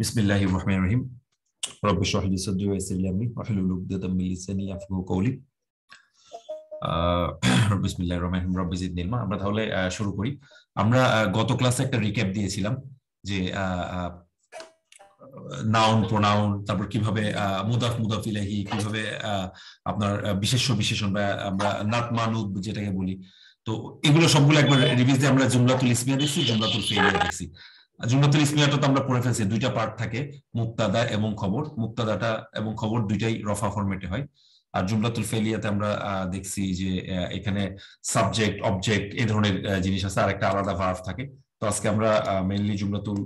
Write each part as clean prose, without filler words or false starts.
বিসমিল্লাহির রহমানির রহিম। রব্বি ইশরাহ লি সাদরি ওয়া ইয়াসসির লি আমরি ওয়াহলুল উকদাতাম মিন লিসানি ইয়াফকাহু কওলি। বিসমিল্লাহির রহমানির রহিম। রব্বি জিদনি ইলমা। আমরা তাহলে শুরু করি। আমরা গত ক্লাসে একটা রিক্যাপ দিয়েছিলাম যে নাউন, প্রোনাউন, তারপর কিভাবে মুদাফ, মুদাফ ইলাইহি, কিভাবে আপনার বিশেষ্য, বিশেষণ বা আমরা নাত মানুদ যেটাকে বলি। তো এগুলো সবগুলো একবার রিভিজ দিয়ে আমরা জুমলাতুল ইসমিয়া দেখছি, জুমলাতুল ফেলিয়া দেখছি। জুমলাতুল ইসমিয়াটা তো আমরা পড়ে ফেলছি, দুইটা পার্ট থাকে, মুক্তাদা এবং খবর। মুক্তাদাটা এবং খবর দুইটাই রফা ফরম্যাটে হয়। আর জুমলাতুল ফেলিয়াতে আমরা দেখছি যে এখানে সাবজেক্ট, অবজেক্ট এই ধরনের জিনিস আছে, আর একটা আলাদা ভার্ব থাকে। তো আজকে আমরা মেইনলি জুমলাতুল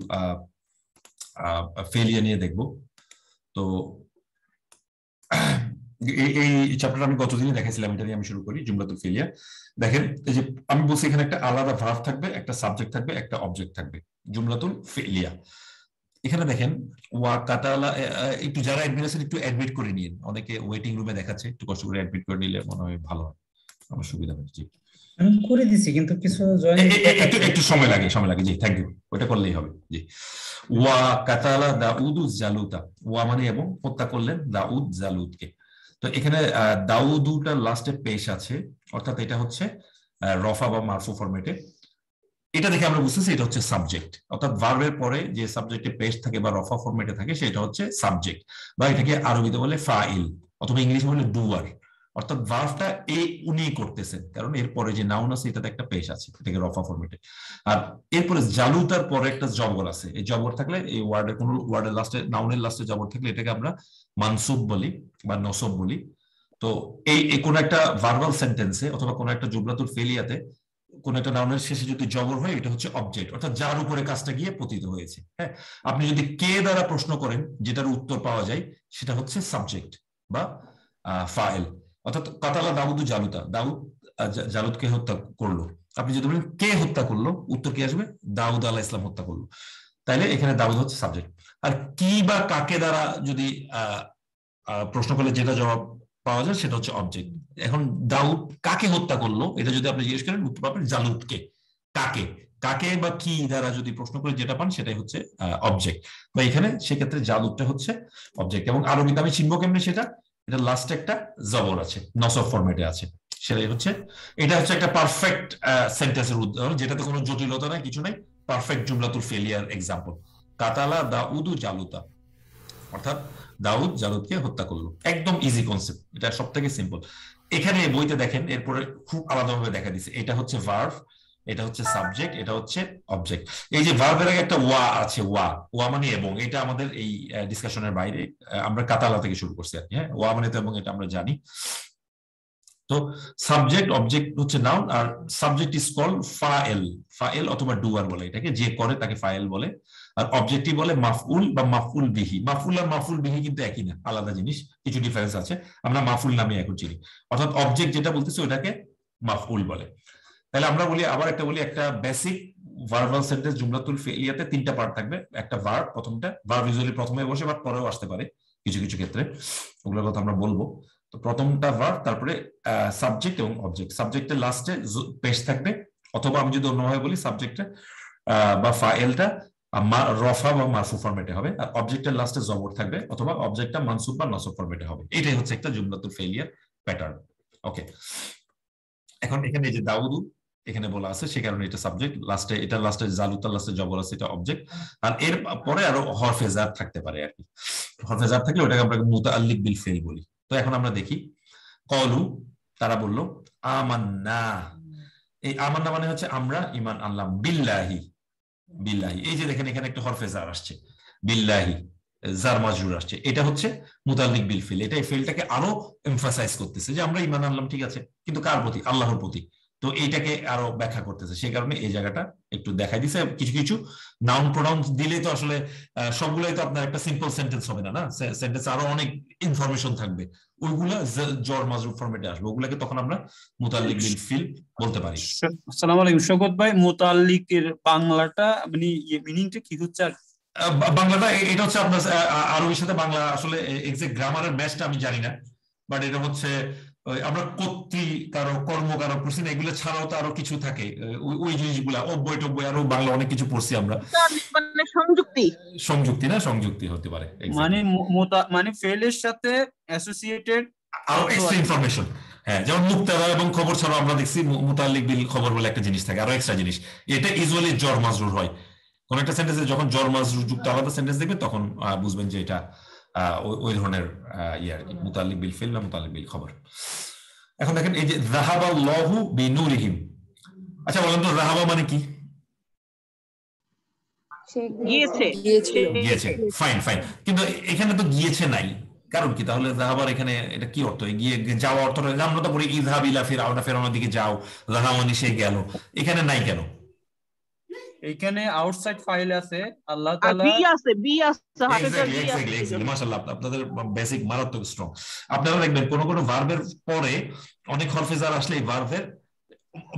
ফেলিয়া নিয়ে দেখব। তো এই চ্যাপ্টার আমি গতদিনই দেখাইছিলাম, এটা নিয়ে আমি শুরু করি। জুমলাতুল ফেলিয়া দেখেন, এই যে আমি বলছি এখানে একটা আলাদা ভার্ব থাকবে, একটা সাবজেক্ট থাকবে, একটা অবজেক্ট থাকবে। জুমলাতুল ফেলিয়া এখানে দেখেন ওয়া কাতালা। একটু যারা অ্যাডমিট আছেন একটু অ্যাডমিট করে নিন, অনেকে ওয়েটিং রুমে দেখাচ্ছে, একটু কষ্ট করে অ্যাডমিট করে নিলে মনে হয় ভালো হয়, আমার সুবিধা হয়। জি, আমি করে দিছি কিন্তু কিছু একটু সময় লাগে, জি, থ্যাংক ইউ। ওটা করলেই হবে। জি, ওয়া কাতালা দাউদু জালুতা। ওয়া মানে এবং, হত্যা করলেন দাউদ জালুতকে। তো এখানে দাউদুটার লাস্টে পেশ আছে, অর্থাৎ এটা হচ্ছে রফা বা মারফু ফরম্যাটে। এটা দেখে আমরা বুঝতেছি এটা হচ্ছে সাবজেক্ট, অর্থাৎ ভার্বের পরে যে সাবজেক্টে পেশ থাকে বা রফা ফরম্যাটে থাকে সেটা হচ্ছে সাবজেক্ট, বা এটাকে আরবিতে বলে ফাইল অথবা ইংলিশে বলে ডুয়ার। অর্থাৎ ভার্বটা উনি করতেছেন, কারণ এরপরে যে নাউন আছে এটাতে একটা পেশ আছে, এটাকে রফা ফরম্যাটে। আর এরপরে জালুতার পরে একটা জবর আছে, এই জবর থাকলে, এই ওয়ার্ডের কোন ওয়ার্ডের লাস্টে, নাউনের লাস্টে জবর থাকলে এটাকে আমরা মানসুব বলি বা নসব বলি। তো এই কোন একটা ভার্বাল সেন্টেন্সে অথবা কোন একটা জুমলাতুল ফেলিয়াতে কোন একটা নাউনের শেষে যদি জবর হয় এটা হচ্ছে অবজেক্ট, অর্থাৎ যার উপরে কাজটা গিয়ে পতিত হয়েছে। হ্যাঁ, আপনি যদি কে দ্বারা প্রশ্ন করেন যেটার উত্তর পাওয়া যায় সেটা হচ্ছে সাবজেক্ট বা ফাইল। অর্থাৎ কাতালা দাউদু জালুতা, দাউদ জালুদকে হত্যা করলো। আপনি যদি বলেন কে হত্যা করলো, উত্তর কি আসবে? দাউদ আলাইহিস সালাম হত্যা করলো। তাইলে এখানে দাউদ হচ্ছে সাবজেক্ট। আর কি বা কাকে দ্বারা যদি প্রশ্ন করলে যেটা জবাব পাওয়া যায় সেটা হচ্ছে অবজেক্ট। এখন দাউদ কাকে হত্যা করলো এটা যদি আপনি জিজ্ঞেস করেন, উত্তর পাবেন জালুদকে। কাকে, কাকে বা কি দ্বারা যদি প্রশ্ন করে যেটা পান সেটাই হচ্ছে অবজেক্ট, বা এখানে সেক্ষেত্রে জালুদটা হচ্ছে অবজেক্ট। এবং আরবিতে আমি চিনবো কেমনি সেটা? এটা লাস্টে একটা জবর আছে, নসব ফরম্যাটে আছে, সেটাই হচ্ছে, এটা হচ্ছে একটা পারফেক্ট সেন্টেন্সের উদাহরণ, যেটাতে কোনো জটিলতা নাই, কিছু নাই। পারফেক্ট জুমলাতুল ফেলিয়ার এক্সাম্পল, কাতালা দাউদু জালুতা, অর্থাৎ দাউদ জালুদকে হত্যা করলো। একদম ইজি কনসেপ্ট, এটা সব থেকে সিম্পল। এখানে বইতে দেখেন এরপরে খুব আলাদাভাবে দেখা দিচ্ছে, এটা হচ্ছে ভার্ব, এটা হচ্ছে সাবজেক্ট, এটা হচ্ছে অবজেক্ট। এই যে ভার্বের আগে একটা ওয়া আছে, ওয়া, ওয়া মানে এবং, এটা আমাদের এই ডিসকাশনের বাইরে, আমরা কাতালা থেকে শুরু করছি আর কি। হ্যাঁ, ওয়া মানে তো এবং, এটা আমরা জানি। তো সাবজেক্ট, অবজেক্ট হচ্ছে নাউন, আর subject is called file. File অথবা ডুয়ার বলে এটাকে, যে করে তাকে ফাইল বলে। আর অবজেক্টিভ বলে মাফউল বা মাফউল বিহি। মাফউল আর মাফউল বিহি কিন্তু একই না, আলাদা জিনিস, কিছু ডিফারেন্স আছে। আমরা মাফউল নামে এখন চিনি, অর্থাৎ অবজেক্ট যেটা বলতেছে ওটাকে মাফউল বলে। তাহলে আমরা বলি, আবার একটা বলি, একটা বেসিক ভার্বাল সেন্টেন্স জুমলাতুল ফিলিয়াতে তিনটা পার্ট থাকবে। একটা ভার্ব, প্রথমটা ভার্ব ইউজুয়ালি প্রথমে বসে, বাট পরেও আসতে পারে কিছু কিছু ক্ষেত্রে, ওগুলোর কথা আমরা বলবো। তো প্রথমটা ভার্ব, তারপরে সাবজেক্ট এবং অবজেক্ট। সাবজেক্টের লাস্টে পেশ থাকবে, অথবা আমি যদি অন্যভাবে বলি সাবজেক্টে বা ফাইলটা রফা বা মারফু ফরম্যাটে হবে, আর অবজেক্টের লাস্টে জবর থাকবে, অথবা অবজেক্টটা মানসুব বা নসব ফরম্যাটে হবে। এটাই হচ্ছে একটা জুমলাতুল ফেলিয়ার প্যাটার্ন। ওকে, এখন এখানে এই যে দাউদু এখানে বলা আছে, সে কারণে এটা সাবজেক্ট, লাস্টে এটা লাস্টে জালুতার লাস্টে জবর আছে, এটা অবজেক্ট। আর এর পরে আরো হরফে জার থাকতে পারে আর কি। হরফে জার থাকলে ওটাকে আমরা মুতাআল্লিক বিল ফেল বলি। তো এখন আমরা দেখি, কলু, তারা বলল, আমান্না। এই আমান্না মানে হচ্ছে আমরা ঈমান আনলাম, বিল্লাহি, বিল্লাহি। এই যে দেখেন এখানে একটা হরফে জার আসছে, বিল্লাহি, জার মাজরুর আসছে, এটা হচ্ছে মুতাআল্লিক বিল ফিল। এটা এই ফিলটাকে আরো এমফাসাইজ করতেছে যে আমরা ঈমান আনলাম, ঠিক আছে, কিন্তু কার প্রতি? আল্লাহর প্রতি। তো এইটাকে আরো ব্যাখ্যা করতেছে, সেই কারণে এই জায়গাটা একটু দেখাই দিছে। কিছু কিছু নাউন প্রোনাউন দিলে তো আসলে সবগুলোই তো আপনার একটা সিম্পল সেন্টেন্স হবে না, সেন্টেন্স আরো অনেক ইনফরমেশন থাকবে, ওইগুলা জর মাজরুর ফরম্যাটে আসবে, ওগুলাকে তখন আমরা মুতাআল্লিক বিল ফিল বলতে পারি। আসসালামু আলাইকুম শওকত ভাই, মুতাআল্লিকের বাংলাটা মানে মিনিংটা কি হচ্ছে? বাংলাটা এটা হচ্ছে আপনার আরবির সাথে বাংলা আসলে এক্সাক্ট গ্রামারের ম্যাচটা আমি জানি না, বাট এটা হচ্ছে আমরা কর্তৃ কারো কর্ম কারো পড়ছি না, এগুলো ছাড়াও তো আরো কিছু থাকে, ওই জিনিসগুলা অব্যয় টব্যয় আরো বাংলা অনেক কিছু পড়ছি আমরা। মানে সংযুক্তি, সংযুক্তি না, সংযুক্তি হতে পারে মানে মানে ফেলের সাথে অ্যাসোসিয়েটেড আরো এক্সট্রা ইনফরমেশন। হ্যাঁ, যেমন মুক্তাদা এবং খবর ছাড়াও আমরা দেখছি মুতাল্লিক বিল খবর বলে একটা জিনিস থাকে, আরো এক্সট্রা জিনিস। এটা ইউজুয়ালি জর মাজরুর হয়। কোন একটা সেন্টেন্সে যখন জর মাজরুর যুক্ত আলাদা সেন্টেন্স দেখবেন তখন বুঝবেন যে এটা ওই ধরনের ইয়ে আর কি, মুতাল্লিক বিল ফিল না মুতাল্লিক বিল খবর। এখন দেখেন এই যে যাহাবাল্লাহু বিনূরিহিম, আচ্ছা বলেন তো যাহাবা মানে কি? গিয়েছে, ফাইন ফাইন, কিন্তু এখানে তো গিয়েছে নাই, কারণ কি? তাহলে যাহাবার এখানে এটা কি অর্থ? গিয়ে যাওয়া অর্থ, আমরা তো পড়ি ইযহাব ইলা ফিরআউনা, ফিরআউনের দিকে যাও, যাহা মানে সে গেল, এখানে নাই কেন? এখানে আউটসাইড ফাইল আছে, আল্লাহ তাআলা বি আছে এক্স্যাক্টলি মাশাআল্লাহ, আপনাদের বেসিক মারাত্মক স্ট্রং। আপনারা দেখবেন কোন কোন ভার্বের পরে অনেক হরফে জার আসলে এই ভার্বের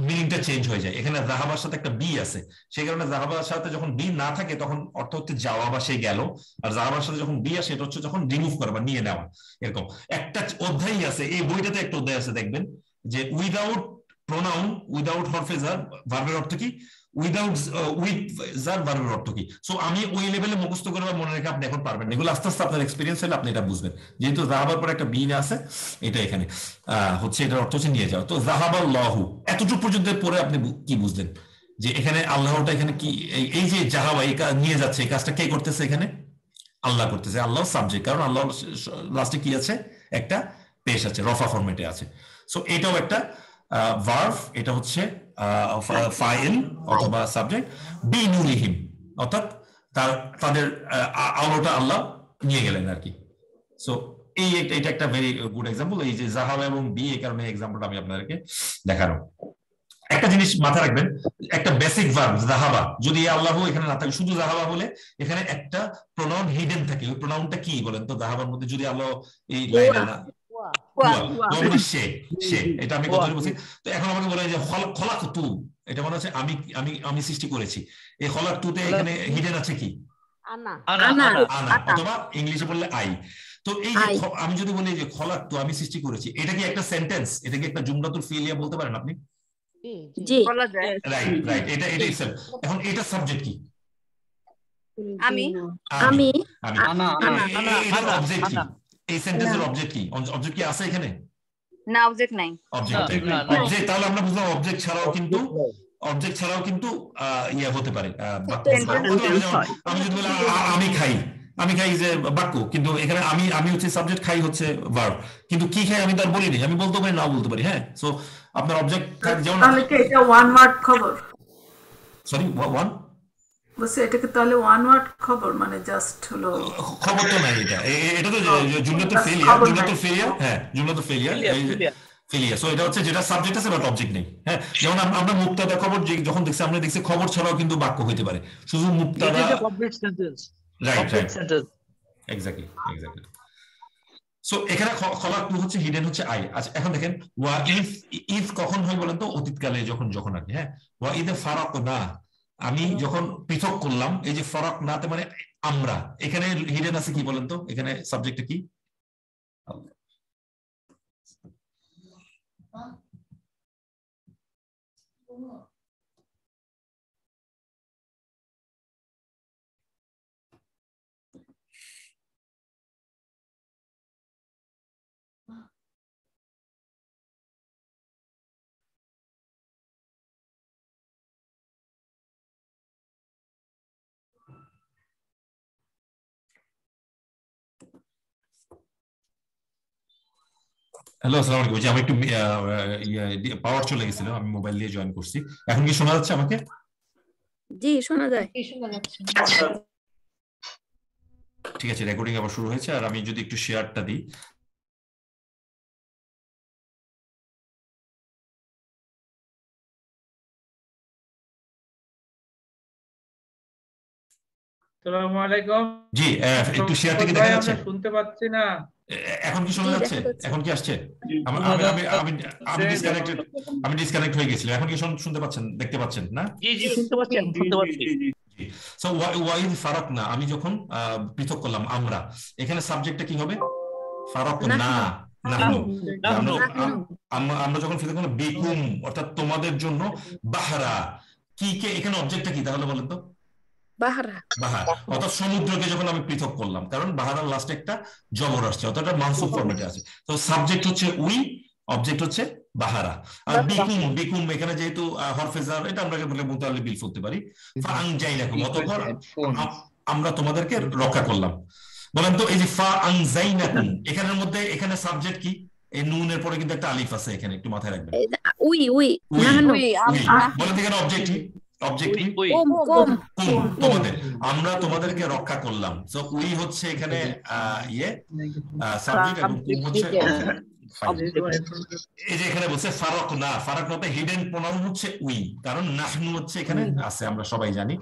মিনিংটা চেঞ্জ হয়ে যায়। এখানে যাহাবার সাথে একটা বি আছে, সেই কারণে যাহাবার সাথে যখন বি না থাকে তখন অর্থ হচ্ছে যাওয়া বা সে গেল, আর যাহাবার সাথে যখন বি আসে এটা হচ্ছে যখন রিমুভ করা বা নিয়ে নেওয়া। এরকম একটা অধ্যায় আছে, এই বইটাতে একটা অধ্যায় আছে, দেখবেন যে উইদাউট প্রোনাউন, উইদাউট হরফে জার ভার্বের অর্থ কি, উইদাউট উইথ জার ভার্বের অর্থ কি। সো আমি ওই লেভেলে মুখস্থ করে বা মনে রেখে আপনি এখন পারবেন না, এগুলো আস্তে আস্তে আপনার এক্সপিরিয়েন্স হলে আপনি এটা বুঝবেন। যেহেতু যাহাবার পরে একটা বি আছে, এটা এখানে হচ্ছে, এটার অর্থ হচ্ছে নিয়ে যাওয়া। তো যাহাবাল্লাহু এতটুকু পর্যন্ত পরে আপনি কি বুঝলেন যে এখানে আল্লাহটা এখানে কি, এই যে যাহাবা এই নিয়ে যাচ্ছে, এই কাজটা কে করতেছে? এখানে আল্লাহ করতেছে। আল্লাহ সাবজেক্ট, কারণ আল্লাহ লাস্টে কি আছে? একটা পেশ আছে, রফা ফরম্যাটে আছে। সো এটাও একটা ভার্ব, এটা হচ্ছে ফাইল অথবা সাবজেক্ট। বিনুরিহিম অর্থাৎ তাদের আলোটা আল্লাহ নিয়ে গেলেন আর কি। সো এটা একটা ভেরি গুড এক্সাম্পল, এই যে যাহাবা এবং বি, এই কারণে এক্সাম্পলটা আমি আপনাদেরকে দেখানো। একটা জিনিস মাথায় রাখবেন, একটা বেসিক ভার্ব যাহাবা যদি আল্লাহ এখানে না থাকে, শুধু যাহাবা বলে এখানে একটা প্রোনাউন হিডেন থাকে। ওই প্রোনাউনটা কি বলেন তো? যাহাবার মধ্যে যদি আল্লাহ এই লাইনে না সে, এটা আমি কথা বলছি। তো এখন আমাকে বলে যে খলাকতু, এটা মনে হচ্ছে আমি আমি আমি সৃষ্টি করেছি। এই খলাকতুতে এখানে হিডেন আছে কি? আনা, অথবা ইংলিশে বললে আই। তো এই যে আমি যদি বলি যে খলাকতু, আমি সৃষ্টি করেছি, এটা কি একটা সেন্টেন্স? এটা কি একটা জুমলাতুল ফিলিয়া বলতে পারেন আপনি? জি, রাইট, এটা ইটসেলফ। এখন এটা সাবজেক্ট কি? আমি এটার অবজেক্ট কি? এই সেন্টেন্সের অবজেক্ট কি? অবজেক্ট কি আছে এখানে? না, অবজেক্ট নাই। অবজেক্ট, তাহলে আমরা বুঝলাম অবজেক্ট ছাড়াও কিন্তু ইয়ে হতে পারে। আমি যদি বলি আমি খাই যে বাক্য, কিন্তু এখানে আমি হচ্ছে সাবজেক্ট, খাই হচ্ছে ভার্ব, কিন্তু কি খাই আমি তার বলিনি, আমি বলতে পারি নাও বলতে পারি। হ্যাঁ, সো আপনার অবজেক্ট যেমন, তাহলে কি এটা ওয়ান ওয়ার্ড খবর? সরি, ওয়ান বলছে এটাকে তাহলে ওয়ান ওয়ার্ড খবর, মানে জাস্ট হলো খবর তো নাই। এটা তো জুমলাতুল ফেলিয়ার। হ্যাঁ, জুমলাতুল ফেলিয়ার। সো এটা হচ্ছে যেটা সাবজেক্ট আছে বাট অবজেক্ট নেই। হ্যাঁ, যেমন আমরা মুক্তাদা খবর যখন দেখছি, আমরা দেখছি খবর ছাড়াও কিন্তু বাক্য হইতে পারে, শুধু মুক্তাদা। Right, exactly. সো এখানে খলাকতু হচ্ছে হিডেন, হচ্ছে আই। আচ্ছা, এখন দেখেন ওয়া ইফ কখন হয় বলেন তো? অতীতকালে, যখন আর কি। হ্যাঁ, ওয়া ইদে ফারাকনা, আমি যখন পৃথক করলাম। এই যে ফারাকনাতে মানে আমরা, এখানে হিডেন আছে কি বলেন তো? এখানে সাবজেক্টটা কি? হ্যালো, আসসালামু আলাইকুম। আমি একটু পাওয়ার চলে গেছিল, আমি মোবাইল দিয়ে জয়েন করছি। এখন কি শোনা যাচ্ছে আমাকে? জি, শোনা যায়। ঠিক আছে, রেকর্ডিং আবার শুরু হয়েছে। আর আমি যদি একটু শেয়ারটা দিই। আসসালামু আলাইকুম। জি, একটু শেয়ারটা কি দেখা যাচ্ছে? শুনতে পাচ্ছি না। এখন কি শোনা যাচ্ছে? এখন কি আসছে? আমি ডিসকানেক্ট হয়ে গেছিলাম। এখন কি শুনতে পাচ্ছেন, দেখতে পাচ্ছেন না? জি, শুনতে পাচ্ছি। সো ওয়াইদ ফারাকনা, আমি যখন পৃথক করলাম আমরা, এখানে সাবজেক্টটা কি হবে? ফারাকনা। নাহনু নাহনু। আমরা যখন ফিরে করলাম বিকুম অর্থাৎ তোমাদের জন্য বাহরা কি কে এখানে অবজেক্টটা কি তাহলে বলেন তো বাহারা বাহার অর্থাৎ সমুদ্রকে যখন আমি পৃথক করলাম কারণ বাহারার লাস্টে একটা জবর আসছে অর্থাৎ এটা মানসুব ফরম্যাটে আছে তো সাবজেক্ট হচ্ছে উই অবজেক্ট হচ্ছে বাহারা আর বিকুম বিকুম এখানে যেহেতু হরফে জার এটা আমরা বলে মুতাআল্লিক বিল বলতে পারি ফাআনজাইনাকুম অতঃপর আমরা তোমাদেরকে রক্ষা করলাম বলেন তো এই যে ফাআনজাইনাকুম এখানের মধ্যে এখানে সাবজেক্ট কি এই নুনের পরে কিন্তু একটা আলিফ আছে এখানে একটু মাথায় রাখবেন উই উই, নাহনু উই। বলেন তো এখানে অবজেক্ট কি অবজেক্ট কি কুম কুম কুম তোমাদের আমরা তোমাদেরকে রক্ষা করলাম তো উই হচ্ছে এখানে সাবজেক্ট এবং কুম হচ্ছে এই যে এখানে বলছে ফারাক না ফারাক না হিডেন প্রোনাউন হচ্ছে উই কারণ নাহনু হচ্ছে এখানে আছে আমরা সবাই জানি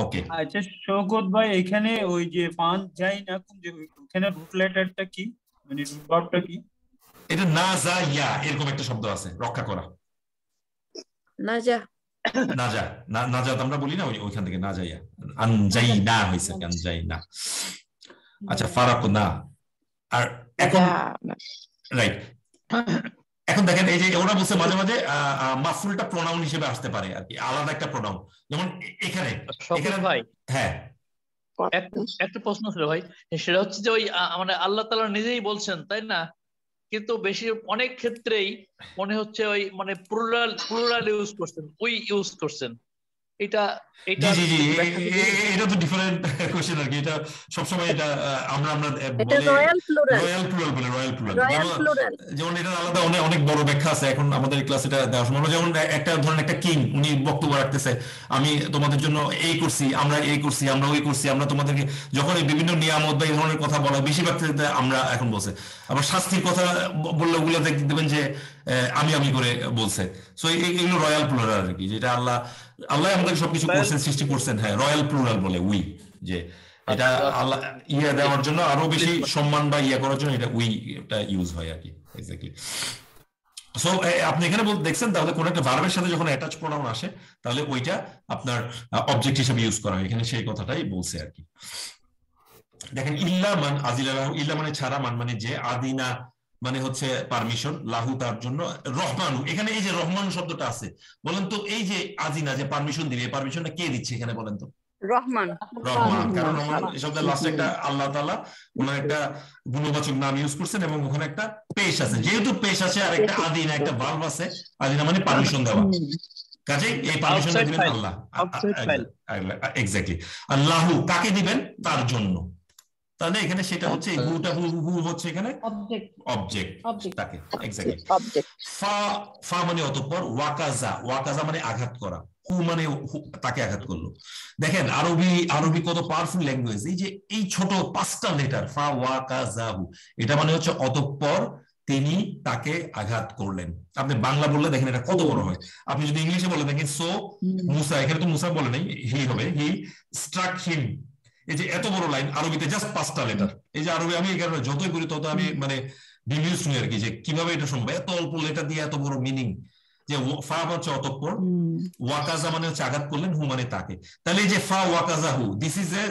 ওকে আচ্ছা শওকত ভাই এখানে ওই যে ফান যাই না কোন যে ওখানে রুট লেটারটা কি মানে রুট ভার্বটা কি এটা না যা ইয়া এরকম একটা শব্দ আছে রক্ষা করা নাজা না যা না যা আমরা বলি না ওইখান থেকে না যাইয়া আনজাই না হইছে আনজাই না আচ্ছা ফারাক না আর এখন রাইট এখন দেখেন এই যে ওরা বলছে মাঝে মাঝে মাফুলটা প্রোনাউন হিসেবে আসতে পারে আর কি আলাদা একটা প্রোনাউন যেমন এখানে ভাই হ্যাঁ একটা প্রশ্ন ছিল ভাই সেটা হচ্ছে যে ওই মানে আল্লাহ তাআলা নিজেই বলছেন তাই না কিন্তু বেশি অনেক ক্ষেত্রেই মনে হচ্ছে ওই মানে প্লুরাল ইউজ করছেন উই ইউজ করছেন এটা জি এটা তো ডিফারেন্ট কোশ্চেন আর কি এটা সবসময় এটা আমরা এটা রয়্যাল প্লুরাল বলে রয়্যাল প্লুরাল যেমন এটা আলাদা অনেক বড় ব্যাখ্যা আছে এখন আমাদের ক্লাস এটা দেওয়ার সময় যেমন একটা ধরেন একটা কিং উনি বক্তব্য রাখতেছে আমি তোমাদের জন্য এই করছি আমরা এই করছি আমরা ওই করছি আমরা তোমাদেরকে যখন এই বিভিন্ন নিয়ামত বা এই ধরনের কথা বলা বেশিরভাগ ক্ষেত্রে আমরা এখন বলছে আবার শাস্তির কথা বললে ওগুলো দেখবেন যে আমি করে বলছে সো এইগুলো রয়্যাল প্লুরাল আর কি যেটা আল্লাহ আমাদের সবকিছু করছেন সৃষ্টি করছেন হ্যাঁ রয়্যাল প্লুরাল বলে উই যে এটা আল্লাহ দেওয়ার জন্য আরো বেশি সম্মান বা করার জন্য এটা উই এটা ইউজ হয় আর কি এক্স্যাক্টলি সো আপনি এখানে দেখছেন তাহলে কোন একটা ভার্বের সাথে যখন অ্যাটাচ প্রোনাউন আসে তাহলে ওইটা আপনার অবজেক্ট হিসেবে ইউজ করা হয় এখানে সেই কথাটাই বলছে আর কি দেখেন ইল্লা মান আজিলাহু ইল্লা মানে ছাড়া মান মানে যে আদিনা মানে হচ্ছে পারমিশন লাহু তার জন্য রহমানু এখানে এই যে রহমান শব্দটা আছে বলেন তো এই যে আজিনা যে পারমিশন দিবে এই পারমিশনটা কে দিচ্ছে এখানে বলেন তো রহমান কারণ রহমান এই শব্দের লাস্টে একটা আল্লাহ তাআলা ওনার একটা গুণবাচক নাম ইউজ করছেন এবং ওখানে একটা পেশ আছে যেহেতু পেশ আছে আর একটা আদিনা একটা ভার্ব আছে আদিনা মানে পারমিশন দেওয়া কাজেই এই পারমিশনটা দিবেন আল্লাহ এক্স্যাক্টলি আল্লাহু কাকে দিবেন তার জন্য তাহলে এখানে সেটা হচ্ছে হু হচ্ছে এখানে অবজেক্ট তাকে এক্স্যাক্টলি ফা মানে অতঃপর ওয়াকাজা মানে আঘাত করা হু মানে তাকে আঘাত করলো দেখেন আরবি কত পাওয়ারফুল ল্যাঙ্গুয়েজ এই যে এই ছোট 5টা লেটার ফা ওয়াকাজাহু এটা মানে হচ্ছে অতঃপর তিনি তাকে আঘাত করলেন আপনি বাংলা বললে দেখেন এটা কত বড় হয় আপনি যদি ইংলিশে বলে দেখেন সো মুসা এখানে তো মুসা বলে নাই হি হবে হি স্ট্রাক হিম এই যে এত বড় লাইন আরবিতে জাস্ট 5টা লেটার এই যে আরবি আমি এই কারণে যতই পড়ি তত আমি মানে ডিভিউজ শুনি আর কি যে কিভাবে এটা সম্ভব এত অল্প লেটার দিয়ে এত বড় মিনিং যে ফা হচ্ছে অতঃপর ওয়াকাজা মানে হচ্ছে আঘাত করলেন হু মানে তাকে তাহলে এই যে ফা ওয়াকাজা হু this is a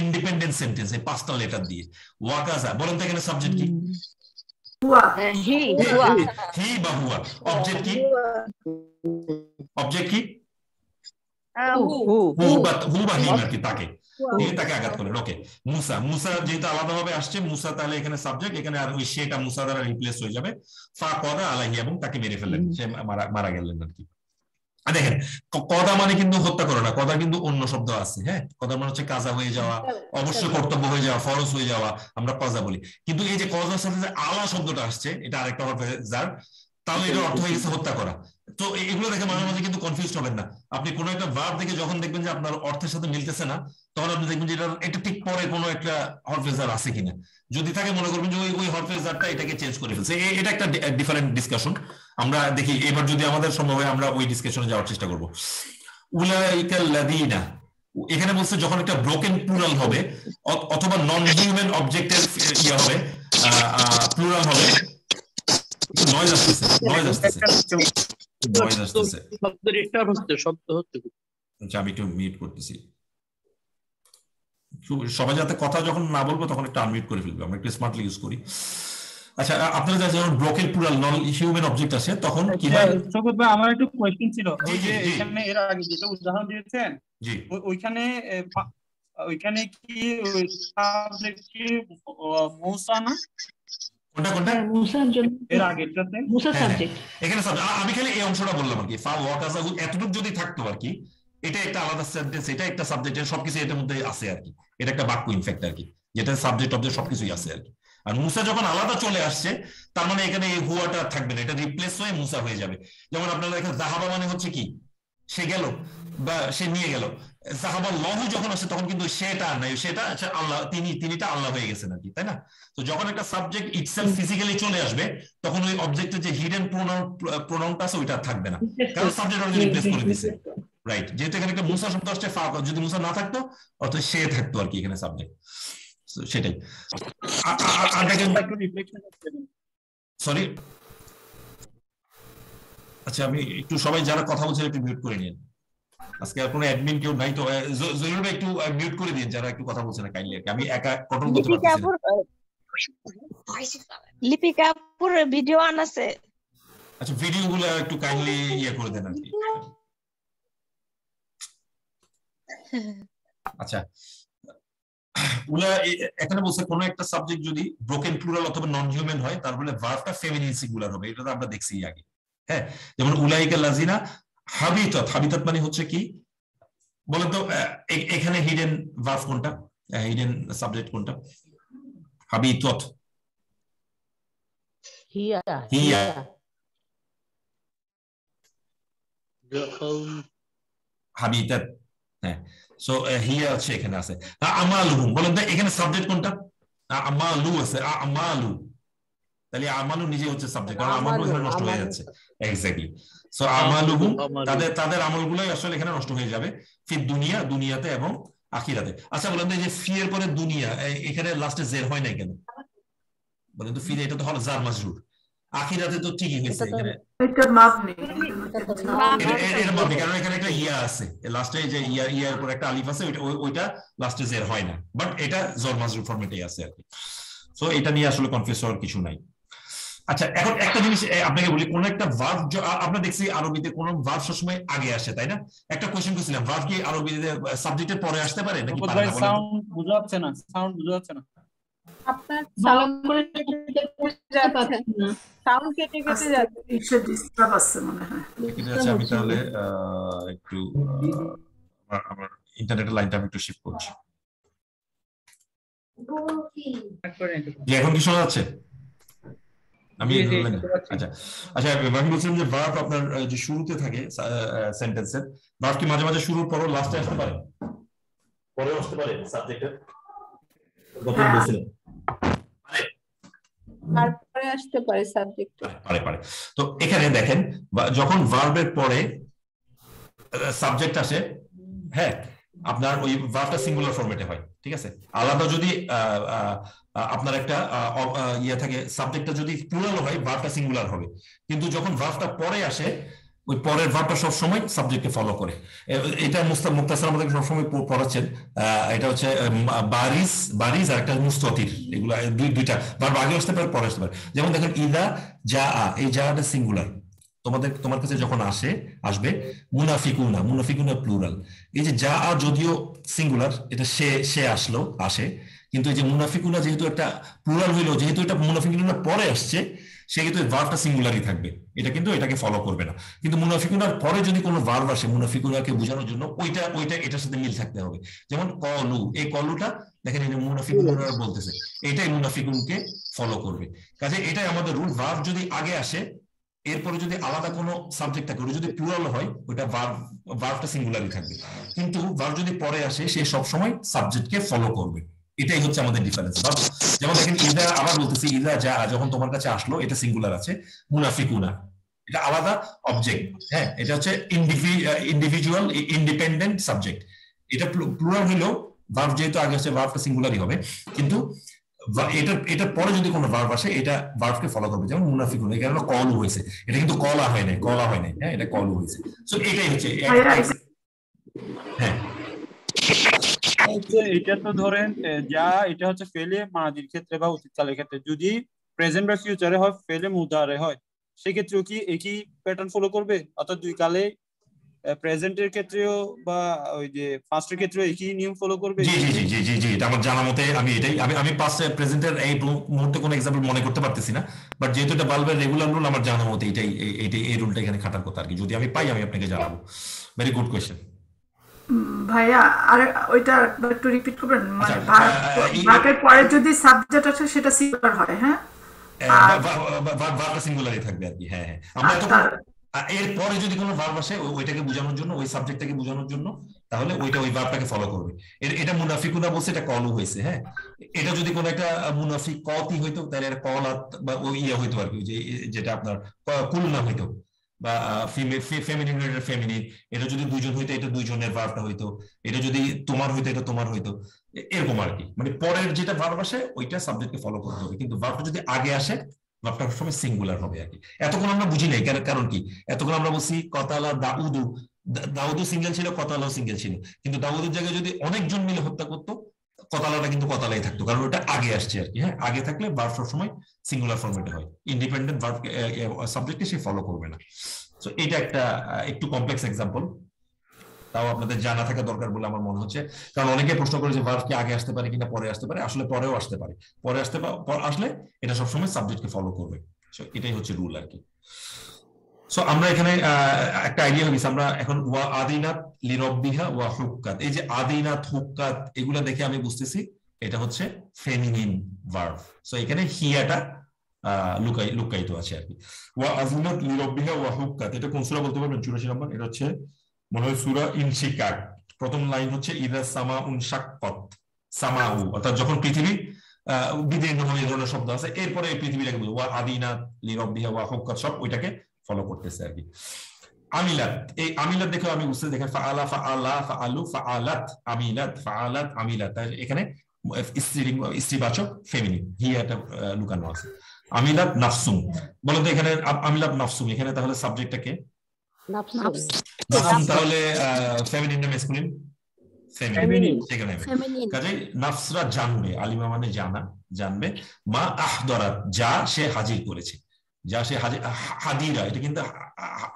independent sentence এই 5টা লেটার দিয়ে ওয়াকাজা বলেন তো এখানে সাবজেক্ট কি হি বা হুয়া অবজেক্ট কি হু বা হি আর কি তাকে আঘাত করলেন ওকে মুসা যেহেতু আলাদাভাবে আসছে মুসা তাহলে এখানে সাবজেক্ট এখানে আর ওই সেটা মুসা দ্বারা রিপ্লেস হয়ে যাবে ফা কদা আলাইহি এবং তাকে মেরে ফেললেন সে মারা গেলেন আর কি দেখেন কদা মানে কিন্তু হত্যা করে না কদা কিন্তু অন্য শব্দ আছে হ্যাঁ কদা মানে হচ্ছে কাজা হয়ে যাওয়া অবশ্যই কর্তব্য হয়ে যাওয়া ফরজ হয়ে যাওয়া আমরা কজা বলি কিন্তু এই যে কজার সাথে যে আলা শব্দটা আসছে এটা আরেকটা হরফে জার তাহলে এটার অর্থ হয়ে গেছে হত্যা করা তো এগুলো দেখে মাঝে মাঝে কিন্তু কনফিউজ হবেন না আপনি কোনো একটা ভার্ব দেখে যখন দেখবেন যে আপনার অর্থের সাথে মিলতেছে না তখন আপনি দেখবেন যে এটা ঠিক পরে কোনো একটা হরফে জার আছে কিনা যদি থাকে মনে করবেন যে ওই হরফে জারটা এটাকে চেঞ্জ করে ফেলছে এটা একটা ডিফারেন্ট ডিসকাশন আমরা দেখি এবার যদি আমাদের সম্ভব হয় আমরা ওই ডিসকাশনে যাওয়ার চেষ্টা করব উলাইকাল লাযিনা এখানে বলছে যখন একটা ব্রোকেন প্লুরাল হবে অথবা নন হিউম্যান অবজেক্টের হবে প্লুরাল হবে নয়েজ আসতেছে আচ্ছা আমি একটু মিউট করতেছি সবাই যাতে কথা যখন না বলবো তখন একটু আনমিউট করে ফেলবো আমরা একটু স্মার্টলি ইউজ করি আচ্ছা আপনারা যখন ব্রোকেন প্লুরাল নন হিউম্যান অবজেক্ট আসে তখন কি আচ্ছা, হয়? শওকত ভাই আমার একটু কোয়েশ্চেন ছিল, ওই যে জি। এখানে এর আগে যেটা উদাহরণ দিয়েছেন জি ওইখানে ওইখানে কি ওই সাবজেক্ট কি মূসা না কোনটা মুসার জন্য এর আগেরটাতে? মুসা হ্যাঁ, সাবজেক্ট। এখানে আমি খালি এই অংশটা বললাম আর কি, ফা ওয়াকাজাহু এতটুকু যদি থাকতো আর কি, এটা একটা আলাদা সেন্টেন্স, এটা একটা সাবজেক্ট, সবকিছু এটার মধ্যে আছে আর কি, এটা একটা বাক্য ইনফ্যাক্ট আর কি, যেটা সাবজেক্ট অবজেক্ট সবকিছুই আছে আর কি। আর মুসা যখন আলাদা চলে আসছে তার মানে এখানে এই হুয়াটা থাকবে না, এটা রিপ্লেস হয়ে মুসা হয়ে যাবে। যেমন আপনারা এখানে জাহাবা মানে হচ্ছে কি, সে গেল বা সে নিয়ে গেল। জাহাবা লহু যখন আসে তখন কিন্তু সেটা আর নাই, সেটা আচ্ছা আল্লাহ, তিনিটা আল্লাহ হয়ে গেছেন আর কি, তাই না? তো যখন একটা সাবজেক্ট ইটসেলফ ফিজিক্যালি চলে আসবে তখন ওই অবজেক্টের যে হিডেন প্রোনাউনটা আছে ওইটা থাকবে না, কারণ সাবজেক্ট অলরেডি রিপ্লেস করে দিয়েছে, রাইট? যেহেতু এখানে একটা মুসা শব্দ আসছে, যদি মুসা না থাকতো অর্থাৎ সে থাকতো আর কি এখানে সাবজেক্ট, সেটাই। আর দেখেন, সরি, আচ্ছা আমি একটু সবাই যারা কথা বলছেন একটু মিউট করে নিন, আজকে আর কোনো অ্যাডমিন কেউ নাই তো, জরুরি ভাই একটু মিউট করে দিন যারা একটু কথা বলছেন না কাইন্ডলি, আমি একা কন্ট্রোল করতে পারছি না। লিপিকাপুর ভিডিও অন আছে। আচ্ছা ভিডিও গুলো একটু কাইন্ডলি করে দেন আর কি। আচ্ছা উলা এখানে বলছে কোন একটা সাবজেক্ট যদি ব্রোকেন প্লুরাল অথবা নন হিউম্যান হয় তারপরে ভার্বটা ফেমিনিন সিঙ্গুলার হবে, এটা তো আমরা দেখছি আগে। হ্যাঁ, যেমন উলাইকা লাজিনা হাবিতাত, হাবিতাত মানে হচ্ছে কি বলেন তো, এখানে হিডেন ভার্ব কোনটা, হিডেন সাবজেক্ট কোনটা? হাবিতাত, হিয়া হিয়া, হাবিতাত, হ্যাঁ। সো হিয়া হচ্ছে এখানে আছে। আমালুহুম বলেন তো এখানে সাবজেক্ট কোনটা? আমালু আছে, আমালু, তাহলে আমালু নিজে হচ্ছে সাবজেক্ট, কারণ আমালু এখানে নষ্ট হয়ে যাচ্ছে। এক্স্যাক্টলি, সো আমালুহুম তাদের আমলগুলোই আসলে এখানে নষ্ট হয়ে যাবে, ফি দুনিয়া, দুনিয়াতে এবং আখিরাতে। আচ্ছা বলেন তো এই যে ফি এর পরে দুনিয়া, এখানে লাস্টে জের হয় নাই কেন? বলেন তো ফি, এটা তো হলো জার মাজরুর, আখিরাতে তো ঠিকই হয়েছে, এখানে এটা মাবনি, এটা মাবনি, কারণ এখানে একটা ইয়া আছে লাস্টে, যে ইয়ার উপর একটা আলিফ আছে, ওইটা লাস্টে জের হয় না, বাট এটা জর মাজরুর ফরম্যাটে আছে আর কি। সো এটা নিয়ে আসলে কনফিউজ হওয়ার কিছু নাই। আচ্ছা এখন একটা জিনিস আপনাকে বলি, কোন একটা ভার্ব আমরা দেখছি আরবিতে কোন ভার্ব সবসময় আগে আসে, তাই না? একটা কোশ্চেন করছিলাম, ভার্ব কি আরবিতে সাবজেক্টের পরে আসতে পারে নাকি পারে না? সাউন্ড বোঝা যাচ্ছে না, সাউন্ড বোঝা যাচ্ছে না, আপনার সাউন্ড করে পাচ্ছেন না, সাউন্ড কেটে যাচ্ছে, ইসে ডিস্টার্ব আছে মনে হয়। আচ্ছা আমি তাহলে একটু আমার ইন্টারনেটের লাইনটা আমি একটু শিফট করছি। যে এখন কি শোনা যাচ্ছে? আমি আচ্ছা আচ্ছা আমি বলছিলাম যে ভার্ব আপনার যে শুরুতে থাকে সেন্টেন্সের, ভার্ব কি মাঝে মাঝে শুরুর পর লাস্টে আসতে পারে, পরে আসতে পারে সাবজেক্টের? গতদিন বলছিলাম তারপরে আসতে পারে সাবজেক্ট, পারে। তো এখানে দেখেন যখন ভার্বের পরে সাবজেক্ট আসে, হ্যাঁ আপনার ওই ভার্বটা সিঙ্গুলার ফরম্যাটে হয়, ঠিক আছে? আলাদা যদি আপনার একটা ইয়ে থাকে, সাবজেক্টটা যদি প্লুরাল হয় ভার্বটা সিঙ্গুলার হবে, কিন্তু যখন ভার্বটা পরে আসে ওই পরের ভার্বটা সব সময় সাবজেক্টকে ফলো করে। এটা মুক্তাসার আমাদের সবসময় পড়াচ্ছেন, এটা হচ্ছে বারিজ আর একটা মুস্তাতির, এগুলা দুইটা ভার্ব আগে আসতে পারে পরে আসতে পারে। যেমন দেখেন ইদা জা, এই জাটা সিঙ্গুলার, তোমার কাছে যখন আসবে মুনাফিকুনা প্লুরাল। এই যে যা যদিও সিঙ্গুলার, এটা সে আসে, কিন্তু এই যে মুনাফিকুনা যেহেতু একটা প্লুরাল হইলো, যেহেতু এটা মুনাফিকুনা পরে আসছে, সে কিন্তু ভার্বটা সিঙ্গুলারই থাকবে, এটা কিন্তু এটাকে ফলো করবে না। কিন্তু মুনাফিকুনার পরে যদি কোনো ভার্ব আসে মুনাফিকুনাকে বোঝানোর জন্য, ওইটা এটার সাথে মিল থাকতে হবে। যেমন কলু, এই কলুটা দেখেন এই যে মুনাফিকুনরা বলতেছে, এটাই মুনাফিকুনকে ফলো করবে। কাজে এটাই আমাদের রুল, ভার্ব যদি আগে আসে এরপরে যদি আলাদা কোনো সাবজেক্ট থাকে, ওটা যদি প্লুরাল হয় ওটা ভার্বটা সিঙ্গুলারই থাকবে, কিন্তু ভার্ব যদি পরে আসে সে সবসময় সাবজেক্টকে ফলো করবে। এটাই হচ্ছে আমাদের ডিফারেন্স। যেমন দেখেন ইদা, আবার বলতেছি ইদা যা যখন তোমার কাছে আসলো, এটা সিঙ্গুলার আছে, মুনাফিকুনা এটা আলাদা অবজেক্ট, হ্যাঁ এটা হচ্ছে ইন্ডিভিজুয়াল ইন্ডিপেন্ডেন্ট সাবজেক্ট। এটা প্লুরাল হইলেও ভার্ব যেহেতু আগে আসছে ভার্বটা সিঙ্গুলারই হবে, কিন্তু এটার পরে যদি কোনো ভার্ব আসে এটা ভার্বকে ফলো করবে। যেমন মুনাফিকুন, এই কারণে কলু হয়েছে, এটা কিন্তু কলা হয় নাই, হ্যাঁ এটা কলু হয়েছে। সো এটাই হচ্ছে, হ্যাঁ এটা তো ধরেন যা এটা হচ্ছে ফেলে মানাদির ক্ষেত্রে বা অতীত কালের ক্ষেত্রে, যদি প্রেজেন্ট বা ফিউচারে হয়, ফেলে মুদারে হয়, সেক্ষেত্রেও কি একই প্যাটার্ন ফলো করবে? অর্থাৎ দুই কালে প্রেজেন্টের ক্ষেত্রেও বা ওই যে ফার্স্টের ক্ষেত্রেও একই নিয়ম ফলো করবে? জি জি জি জি জি জি এটা আমার জানা মতে আমি এটাই আমি পাস্ট প্রেজেন্টের এই মুহূর্তে কোনো এক্সাম্পল মনে করতে পারতেছি না, বাট যেহেতু এটা বাল্বের রেগুলার রুল আমার জানা মতে এটাই এই রুলটা এখানে খাটার কথা আর কি। যদি আমি পাই আমি আপনাকে জানাবো। ভেরি গুড কোয়েশ্চেন ভাইয়া। আর ওইটা একটু রিপিট করবেন, মানে আচ্ছা, ভার্বের পরে যদি সাবজেক্ট আছে সেটা সিঙ্গুলার হয়, হ্যাঁ, ভার্বটা সিঙ্গুলারই থাকবে আর কি। হ্যাঁ হ্যাঁ আমরা তখন এর পরে যদি কোনো ভার্ব আসে ওইটাকে বোঝানোর জন্য, ওই সাবজেক্টটাকে বোঝানোর জন্য, তাহলে ওইটা ওই ভার্বটাকে ফলো করবে। এটা মুনাফিকুনা বলছে, এটা কলু হয়েছে। হ্যাঁ, এটা যদি কোনো একটা মুনাফিক কতি হইতো তাহলে এটা কলাত বা ওই ইয়ে হইতো আর কি, যেটা আপনার কুলনা হইতো, বা ফেমিনিন ফেমিনিন। এটা যদি দুইজন হইতো এটা দুইজনের ভার্বটা হইতো, এটা যদি তোমার হইতো এটা তোমার হইতো, এরকম আর কি। মানে পরের যেটা ভার্ব আসে ওইটা সাবজেক্টকে ফলো করতে হবে, কিন্তু ভার্বটা যদি আগে আসে ভার্বটা সবসময় সিঙ্গুলার হবে আর কি। এতক্ষণ আমরা বুঝি নাই কারণ কি, এতক্ষণ আমরা বলছি কতালা দাউদু, দাউদু সিঙ্গেল ছিল, কতালাও সিঙ্গেল ছিল, কিন্তু দাউদের জায়গায় যদি অনেকজন মিলে হত্যা করতো কতালাটা কিন্তু কতালাই থাকতো, কারণ ওটা আগে আসছে আর কি। হ্যাঁ, আগে থাকলে ভার্ব সবসময় সিঙ্গুলার ফরম্যাটে হয়, ইন্ডিপেন্ডেন্ট ভার্ব সাবজেক্টকে সে ফলো করবে না। সো এটা একটা একটু কমপ্লেক্স এক্সাম্পল, তাও আপনাদের জানা থাকা দরকার বলে আমার মনে হচ্ছে। কারণ অনেকে প্রশ্ন করে যে ভার্ব কি আগে আসতে পারে কিনা পরে আসতে পারে, আসলে পরেও আসতে পারে। পরে আসলে এটা সবসময় সাবজেক্টকে ফলো করবে। সো এটাই হচ্ছে রুল আর কি। সো আমরা এখানে একটা আইডিয়া হয়েছে, আমরা এখন ওয়া আদিনাত লিরব্বিহা ওয়া হুক্কাত, এই যে আদিনাত হুক্কাত এগুলা দেখে আমি বুঝতেছি এটা হচ্ছে ফেমিনিন ভার্ব। সো এখানে হিয়াটা লুকায়িত আছে আর কি। ওয়া আদিনাত লিরব্বিহা ওয়া হুক্কাত, এটা কোন সূরা বলতে পারবেন? 84 নম্বর। এটা হচ্ছে মনে হয় সূরা ইনশিকাক। প্রথম লাইন হচ্ছে ইযা সামাউন শাক্কাত, সামাউ অর্থাৎ যখন পৃথিবী বিভিন্ন ধরনের শব্দ আছে, এরপরে এই পৃথিবীটাকে বলবো ওয়া আদিনাত লিরব্বিহা ওয়া হুক্কাত, সব ওইটাকে ফলো করতেছে আর কি। আমিলাত, এই আমিলাত দেখে আমি বুঝতে, দেখেন ফাআলা ফাআলা ফাআলু ফাআলাত, আমিলাত ফাআলাত আমিলাত, এখানে স্ত্রীবাচক ফেমিনিন হিয়াটা লুকানো আছে। আমিলাত নাফসুম, বলেন তো এখানে আমিলাত নাফসুম, এখানে তাহলে সাবজেক্টটাকে নাফসুম, তাহলে ফেমিনিন না ম্যাসকুলিন? ফেমিনিন। সেখানে কাজে নাফসরা জানবে, আলিমা মানে জানা, জানবে। মা আহদরাত, যা সে হাজির করেছে, যা সে হাদিরা, এটা কিন্তু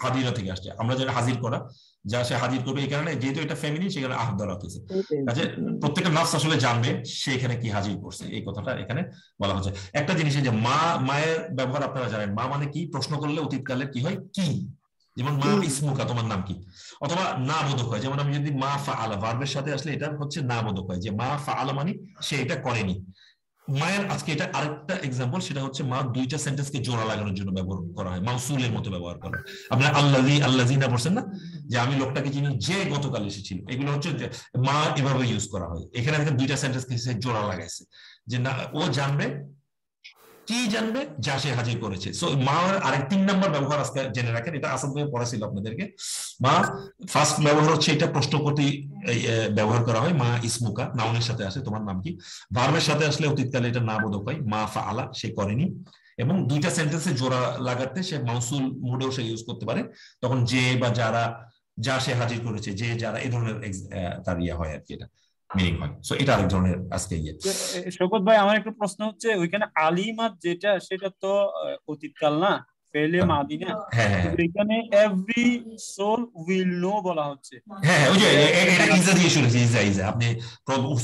হাদিরা থেকে আসছে, আমরা যেটা হাজির করা, যা সে হাজির করবে। এই কারণে যেহেতু এটা ফেমিনিন সেখানে আহদরাত হয়েছে। কাজে প্রত্যেকটা নাফস আসলে জানবে সে এখানে কি হাজির করছে, এই কথাটা এখানে বলা হচ্ছে। একটা জিনিস যে মায়ের ব্যবহার আপনারা জানেন, মা মানে কি? প্রশ্ন করলে অতীতকালে কি হয়, কি, যেমন মা ইসমুকা, তোমার নাম কি, অথবা না বোধক হয়। যেমন আমি যদি মা ফাআলা ভার্বের সাথে আসলে এটা হচ্ছে না বোধক হয়, যে মা ফাআলা মানে সে এটা করেনি। মায়ের আজকে এটা আরেকটা এক্সাম্পল, সেটা হচ্ছে মা দুইটা সেন্টেন্সকে জোড়া লাগানোর জন্য ব্যবহার করা হয়, মাউসুলের মতো ব্যবহার করা হয়। আপনার আল্লাযিনা বলছেন না, যে আমি লোকটাকে চিনি যে গতকাল এসেছিল, এগুলো হচ্ছে মা এভাবে ইউজ করা হয়। এখানে দুইটা সেন্টেন্সকে জোড়া লাগাইছে, যে না ও জানবে, কি জানবে, যা সে হাজির করেছে। সো মা আরেক 3 নম্বর ব্যবহার আজকে জেনে রাখেন, এটা আসাদ ভাই পড়াছিল আপনাদেরকে। মা ফার্স্ট ব্যবহার হচ্ছে এটা প্রশ্ন করতে ব্যবহার করা হয়, মা ইসমুকা, নাউনের সাথে আসে, তোমার নাম কি। ভার্বের সাথে আসলে অতীতকালে এটা না বোধক হয়, মা ফাআলা, সে করেনি। এবং দুইটা সেন্টেন্সে জোড়া লাগাতে সে মাউসুল মুডেও সে ইউজ করতে পারে, তখন যে বা যারা, যা সে হাজির করেছে, যে যারা, এই ধরনের তার ইয়ে হয় আর কি, এটা মিনিং হয়। সো এটা আরেক ধরনের আজকে ইয়ে। শওকত ভাই, আমার একটা প্রশ্ন হচ্ছে, ওইখানে আলিমাত যেটা, সেটা তো অতীতকাল না, ফেলে মাদি না, এখানে এভরি সোল উইল নো বলা হচ্ছে। হ্যাঁ, ওই যে এটা ইজা দিয়ে শুরু হয়েছে, ইজা আপনি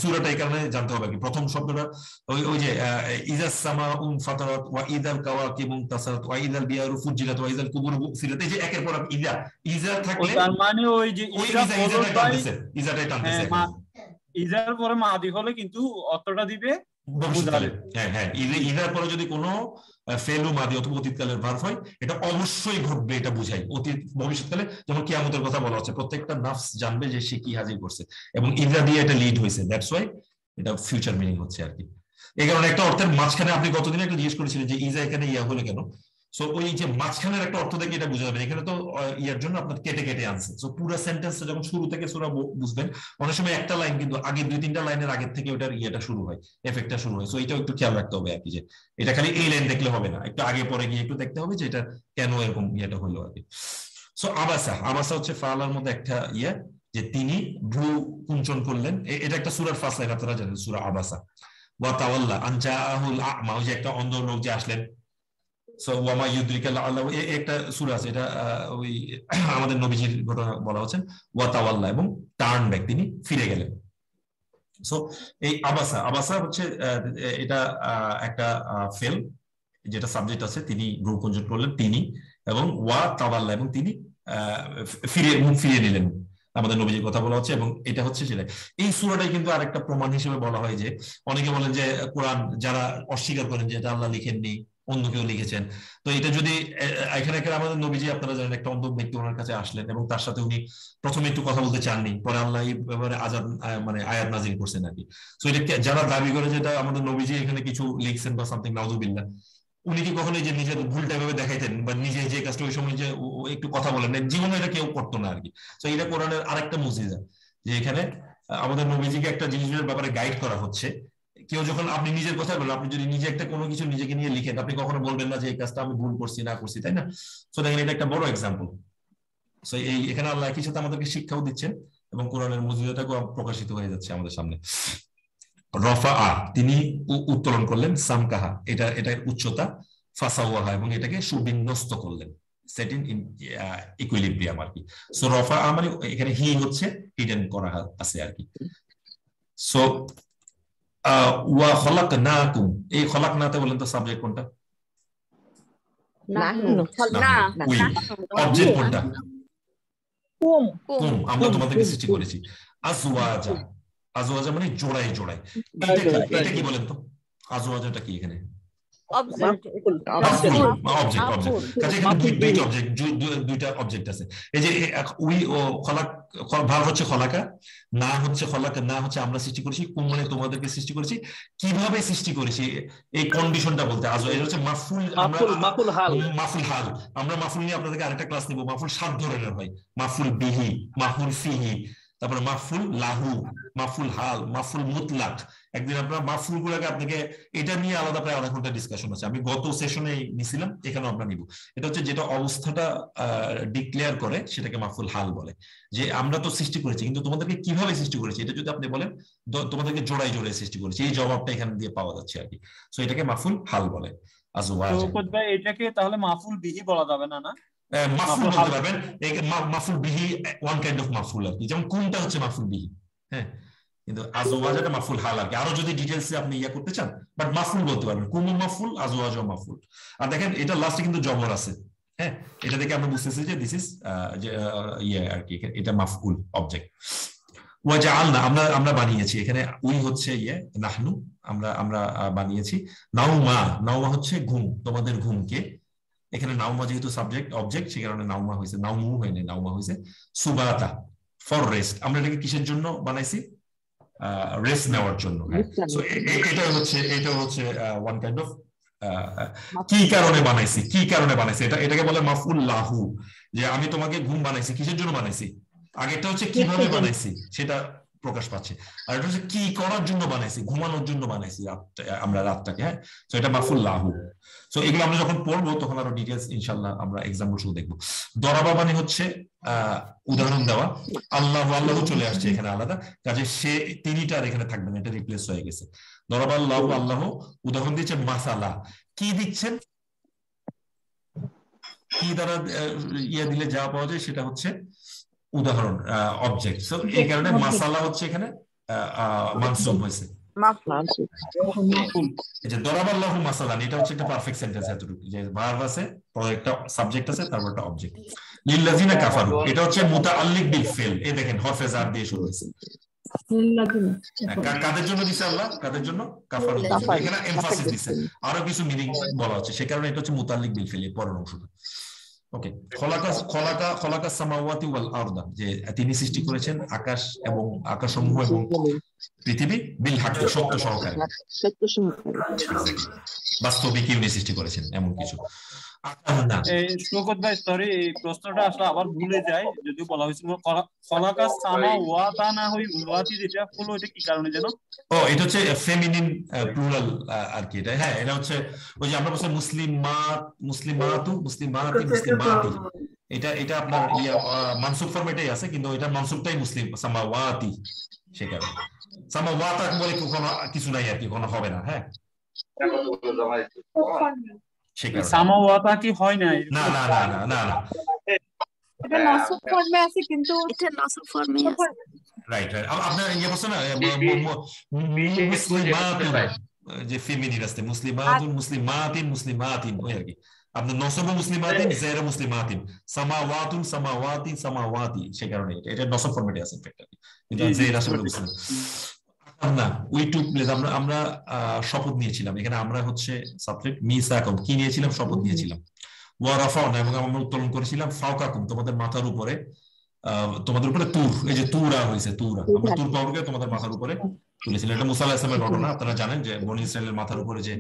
সূরাটা এই কারণে জানতে হবে কি, প্রথম শব্দটা ওই যে ইজা সামাউন ফাতারাত ওয়া ইদাল কাওয়াকিবু তাসারাত ওয়া ইদাল বিয়ারু ফুজিলাত ওয়া ইদাল কুবুরু বুসিরাত, এই যে একের পর ইজা থাকলে তার মানে ওই যে ইজাটাই টানতেছে। ইজার পরে মাদি হলে কিন্তু অর্থটা দিবে ভবিষ্যৎকালে। হ্যাঁ হ্যাঁ, ইজার পরে যদি কোনো ফেলু মাদি অথবা অতীতকালের ভার্ব হয়, এটা অবশ্যই ঘটবে, এটা বুঝাই অতীত ভবিষ্যৎকালে। যেমন কিয়ামতের কথা বলা হচ্ছে, প্রত্যেকটা নাফস জানবে যে সে কি হাজির করছে, এবং ইজা দিয়ে এটা লিড হয়েছে, দ্যাটস ওয়াই এটা ফিউচার মিনিং হচ্ছে আর কি। এই কারণে একটা অর্থের মাঝখানে, আপনি গতদিন একটা জিজ্ঞেস করেছিলেন যে ইজা এখানে ইয়া হলে কেন, সো ওই যে মাঝখানের একটা অর্থ থেকে এটা বুঝে যাবেন। এখানে তো ইয়ার জন্য আপনার কেটে কেটে আনছে, সো পুরো সেন্টেন্সটা যখন শুরু থেকে সূরা বুঝবেন, অনেক সময় একটা লাইন কিন্তু আগে 2-3টা লাইনের আগের থেকে ওটার ইয়েটা শুরু হয়, এফেক্টটা শুরু হয়। সো এটাও একটু খেয়াল রাখতে হবে আর কি, যে এটা খালি এই লাইন দেখলে হবে না, একটু আগে পরে গিয়ে একটু দেখতে হবে যে এটা কেন এরকম ইয়েটা হলো আর কি। সো আবাসা হচ্ছে ফাআলার মধ্যে একটা ইয়ে, যে তিনি ভ্রু কুঞ্চন করলেন, এটা একটা সূরার ফার্স্ট লাইন, আপনারা জানেন সূরা আবাসা। ওয়া তাওয়াল্লা আন জাআহুল আ'মা, ওই যে একটা অন্ধ লোক যে আসলেন। সো ওয়া মা ইউদরিকা লাআল্লাহু, একটা সূরা আছে, এটা ওই আমাদের নবীজির ঘটনা বলা হচ্ছে। ওয়া তাওয়াল্লা, এবং টার্ন ব্যাক, তিনি ফিরে গেলেন। সো এই আবাসা, আবাসা হচ্ছে এটা একটা ফেল, যেটা সাবজেক্ট আছে, তিনি গ্রুপ কনজুগেট করলেন তিনি, এবং ওয়া তাওয়াল্লা, এবং তিনি মুখ ফিরিয়ে নিলেন, আমাদের নবীজির কথা বলা হচ্ছে। এবং এটা হচ্ছে সেটা, এই সূরাটাই কিন্তু আরেকটা প্রমাণ হিসেবে বলা হয় যে অনেকে বলেন যে কোরআন যারা অস্বীকার করেন যে এটা আল্লাহ লিখেননি, অন্য কেউ লিখেছেন, তো এটা যদি এখানে আমাদের নবীজি, আপনারা জানেন, একটা অন্ধ ব্যক্তি ওনার কাছে আসলেন এবং তার সাথে উনি প্রথমে একটু কথা বলতে চাননি, পরে আল্লাহ এই ব্যাপারে আয়াত নাযিল করছেন আর কি। সো এটা যারা দাবি করে যে এটা আমাদের নবীজি এখানে কিছু লিখছেন বা সামথিং, নাউযুবিল্লাহ, উনি কি কখনো যে নিজের ভুলটা এভাবে দেখাইতেন বা নিজে যে কাজটা ওই সময় যে একটু কথা বলেন, জীবনে এটা কেউ করতো না আর কি। তো এটা কোরআনের আরেকটা মুজিজা, যে এখানে আমাদের নবীজিকে একটা জিনিসের ব্যাপারে গাইড করা হচ্ছে। কেউ যখন, আপনি নিজের কথা বলেন, আপনি যদি নিজে একটা কোনো কিছু নিজেকে নিয়ে লিখেন, আপনি কখনো বলবেন না যে এই কাজটা আমি ভুল করছি না করছি, তাই না? সো দেখেন, এটা একটা বড় এক্সাম্পল। সো এখানে আল্লাহ একই সাথে আমাদেরকে শিক্ষাও দিচ্ছেন এবং কোরআনের মুজিজাটাকেও প্রকাশিত হয়ে যাচ্ছে আমাদের সামনে। রফাআ, তিনি উত্তোলন করলেন, সামকাহা, এটার উচ্চতা, ফাসাওয়াহা, এবং এটাকে সুবিন্যস্ত করলেন, সেট ইন ইকুইলিব্রিয়াম আর কি। সো রফাআ মানে এখানে হি হচ্ছে হিডেন করা আছে আর কি। সো ওয়া খলাকনাকুম, এই খলাকনাতে বলেন তো সাবজেক্ট কোনটা? অবজেক্ট কোনটা? কুম, আমরা তোমাদেরকে সৃষ্টি করেছি। আজওয়াজা, আজওয়াজা মানে জোড়ায় জোড়ায়। এটা কি বলেন তো, আজওয়াজাটা কি এখানে? দুইটা অবজেক্ট আছে। এই যে ভার্ব হচ্ছে খলাকা, না হচ্ছে খলাকা, না হচ্ছে আমরা সৃষ্টি করেছি, কুম মানে তোমাদেরকে সৃষ্টি করেছি। কিভাবে সৃষ্টি করেছি এই কন্ডিশনটা বলতে এটা হচ্ছে মাফুল, মাফুল হাল। আমরা মাফুল নিয়ে আপনাদেরকে আরেকটা ক্লাস নিব। মাফুল 7 ধরনের হয়, মাফুল বিহি, মাফুল ফিহি, তারপরে মাফুল লাহু, মাফুল হাল, মাফুল মুতলাক। একদিন আপনার মাফুল গুলাকে আপনাকে এটা নিয়ে আলাদা প্রায় আধা ঘন্টা ডিসকাশন আছে, আমি গত সেশনে নিছিলাম, এখানেও আমরা নিব। এটা হচ্ছে যেটা অবস্থাটা ডিক্লেয়ার করে, সেটাকে মাফুল হাল বলে। যে আমরা তো সৃষ্টি করেছি, কিন্তু তোমাদেরকে কিভাবে সৃষ্টি করেছি, এটা যদি আপনি বলেন তোমাদেরকে জোড়ায় জোড়ায় সৃষ্টি করেছি, এই জবাবটা এখানে দিয়ে পাওয়া যাচ্ছে আর কি। সো এটাকে মাফুল হাল বলে। এটাকে তাহলে মাফুল বিহি বলা যাবে না? না, মাফুল বলতে পারবেন। মাফুল বিহি ওয়ান কাইন্ড অফ মাফুল আর কি, যেমন কোনটা হচ্ছে মাফুল বিহি, হ্যাঁ, কিন্তু আজওয়াজাটা মাফুল হাল আর কি। আরো যদি ডিটেইলসে আপনি করতে চান, বাট মাফুল বলতে পারবেন, কুম মাফুল, আজওয়াজ মাফুল। আর দেখেন এটা লাস্টে কিন্তু জবর আছে, হ্যাঁ, এটা দেখে আমরা বুঝতেছি যে দিস ইজ আর কি, এটা মাফউল অবজেক্ট। ওয়াজআলনা, আমরা বানিয়েছি, এখানে উই হচ্ছে নাহনু, আমরা বানিয়েছি। নাউমা, নাউমা হচ্ছে ঘুম, তোমাদের ঘুমকে। এখানে নাউমা যেহেতু সাবজেক্ট অবজেক্ট, সে কারণে নাউমা হয়েছে, নাউমু হয়নি, নাউমা হয়েছে। সুবাতা, ফর রেস্ট। আমরা এটাকে কিসের জন্য বানাইছি? রেস্ট নেওয়ার জন্য। সো এটা হচ্ছে ওয়ান কাইন্ড অফ কি কারণে বানাইছি, কি কারণে বানাইছি, এটাকে বলে মাফউল লাহু, যে আমি তোমাকে ঘুম বানাইছি, কিসের জন্য বানাইছি? আগেরটা হচ্ছে কিভাবে বানাইছি সেটা প্রকাশ পাচ্ছে, আর এটা হচ্ছে কি করার জন্য বানাইছি, ঘুমানোর জন্য বানাইছি আমরা রাতটাকে, হ্যাঁ। সো এটা মাফুল লাহু। সো এগুলো আমরা যখন পড়বো তখন আরো ডিটেইলস ইনশাআল্লাহ আমরা এক্সাম্পল শুরু দেখবো। দরাবা মানে হচ্ছে উদাহরণ দেওয়া। আল্লাহ, আল্লাহ চলে আসছে এখানে আলাদা, কাজে সে তিনিটা আর এখানে থাকবে না, এটা রিপ্লেস হয়ে গেছে। দরাবা আল্লাহ, আল্লাহ উদাহরণ দিচ্ছেন। মাসালা, কি দিচ্ছেন, কি দ্বারা দিলে যা পাওয়া যায় সেটা হচ্ছে উদাহরণ, অবজেক্ট। সো এই কারণে মাসালা হচ্ছে এখানে মানসুব হয়েছে। দরাবাল্লাহু মাসালান, এটা হচ্ছে একটা পারফেক্ট সেন্টেন্স, এতটুকু যে ভার্ব আছে, পরে একটা সাবজেক্ট আছে, তারপর একটা অবজেক্ট। লিল্লাযিনা কাফারু, এটা হচ্ছে মুতাআল্লিক বিল ফিল, এই দেখেন হরফে জার দিয়ে শুরু হয়েছে। কাদের জন্য দিছে আল্লাহ, কাদের জন্য? কাফারু। এখানে এমফাসিস দিছে, আরো কিছু মিনিং বলা হচ্ছে, সে কারণে এটা হচ্ছে মুতাআল্লিক বিল ফিল, এর পরের অংশটা। ওকে, খলাকা সামাওয়াতি ওয়াল আরদা, যে তিনি সৃষ্টি করেছেন আকাশ এবং আকাশসমূহ এবং পৃথিবী, বিল হক, সত্য সহকারে, বাস্তবিক উনি সৃষ্টি করেছেন এমন কিছু। শওকত ভাই সরি, এই প্রশ্নটা আসলে আবার ভুলে যায়, যদিও বলা হয়েছিল খলাকা সামাওয়াতা না হই ওয়াতি, যেটা হলো এটা কি কারণে জানো? ও, এটা হচ্ছে ফেমিনিন প্লুরাল আর কি, এটা, হ্যাঁ, এটা হচ্ছে ওই যে আমরা বলছি মুসলিমাতি, এটা আপনার মানসুব ফরম্যাটেই আছে, কিন্তু এটা মানসুবটাই মুসলিম সামাওয়াতি, সে কারণে। সামাওয়াতা বলে কোনো কিছু নাই আর কি, কোনো হবে না। হ্যাঁ সেই কারণে সামাওয়াতা কি হয় না? না না না না না না এটা নসব ফর্মে আছে কিন্তু এটা নসব ফর্মে আছে। Right right. আপনার ইয়ে বলছে না মুসলিমাতুন, যে ফেমিনিন আছে মুসলিমাতুন মুসলিমাতিন মুসলিমাতিন, ওই আর কি। আপনার নসব মুসলিমাতিন জের মুসলিমাতিন, সামাওয়াতুন সামাওয়াতিন সামাওয়াতি, সেই কারণে এটা নসব ফরম্যাটে আছে ইনফ্যাক্ট, কিন্তু জের আসলে মুসলিম না। উই টুক প্লেস, আমরা শপথ নিয়েছিলাম, এখানে আমরা হচ্ছে সাবজেক্ট মিসাকুম, কি নিয়েছিলাম? শপথ নিয়েছিলাম। ওয়া রাফানা, এবং আমরা উত্তোলন করেছিলাম ফাওকাকুম, তোমাদের মাথার উপরে, তোমাদের উপরে তুর, এই যে তুরা হয়েছে, তুরা, আমরা তুর পাহাড়কে তোমাদের মাথার উপরে তুলেছিলাম। এটা মুসা আলাইহিস সালামের ঘটনা, আপনারা জানেন যে বনী ইসরায়েলের মাথার উপরে যে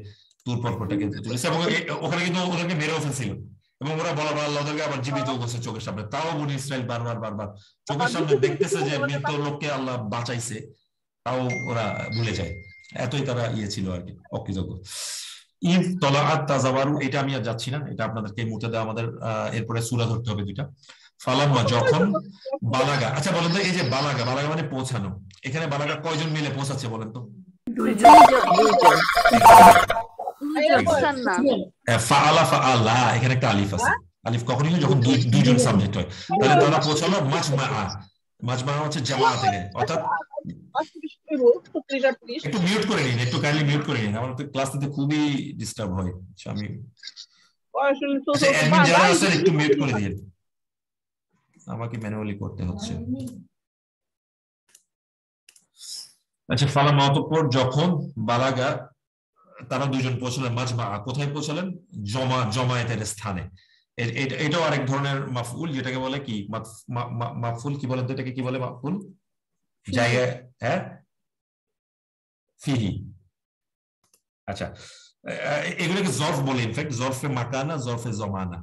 তুর পর্বতটাকে তুলেছে, এবং ওখানে কিন্তু ওদেরকে মেরেও ফেলছিল, এবং ওরা বলা আল্লাহ ওদেরকে আবার জীবিত করছে চোখের সামনে। তাও বনী ইসরায়েল বারবার চোখের সামনে দেখতেছে যে মৃত লোককে আল্লাহ বাঁচাইছে, তাও ওরা ভুলে যায়, এতই তারা ইয়ে ছিল আর কি, অকৃতজ্ঞ। ইদ তলাআত তাজাওয়ারু, এটা আমি আর যাচ্ছি না, এটা আপনাদেরকে মুতাদা আমাদের এরপরে সূরা ধরতে হবে দুইটা। ফালাম্মা, যখন বালাগা, আচ্ছা বলেন তো এই যে বালাগা, বালাগা মানে পৌঁছানো, এখানে বালাগা কয়জন মিলে পৌঁছাচ্ছে বলেন তো? ফাআলা ফাআলা, এখানে একটা আলিফ আছে। আলিফ কখনই হয় যখন দুইজন সাবজেক্ট হয়। তাহলে তারা পৌঁছালো মাজমা, মাজমা হচ্ছে জামাত থেকে, অর্থাৎ একটু মিউট করে নিন, একটু কাইন্ডলি মিউট করে নিন, আমার তো ক্লাস নিতে খুবই ডিস্টার্ব হয়। আমি অ্যাডমিন যারা আছেন একটু মিউট করে দিন, আমাকে ম্যানুয়ালি করতে হচ্ছে। আচ্ছা, ফালাম্মা, অতঃপর যখন বালাগা, তারা দুইজন পৌঁছলেন মাজমা, কোথায় পৌঁছলেন? জমায়েতের স্থানে। এটাও আরেক ধরনের মাফউল, যেটাকে বলে কি মাফউল, কি বলেন তো এটাকে, কি বলে মাফউল? জায়গা, হ্যাঁ, ফিহি। আচ্ছা, এগুলোকে জরফ বলে, ইনফ্যাক্ট জরফে মাকানা, জরফে জমানা।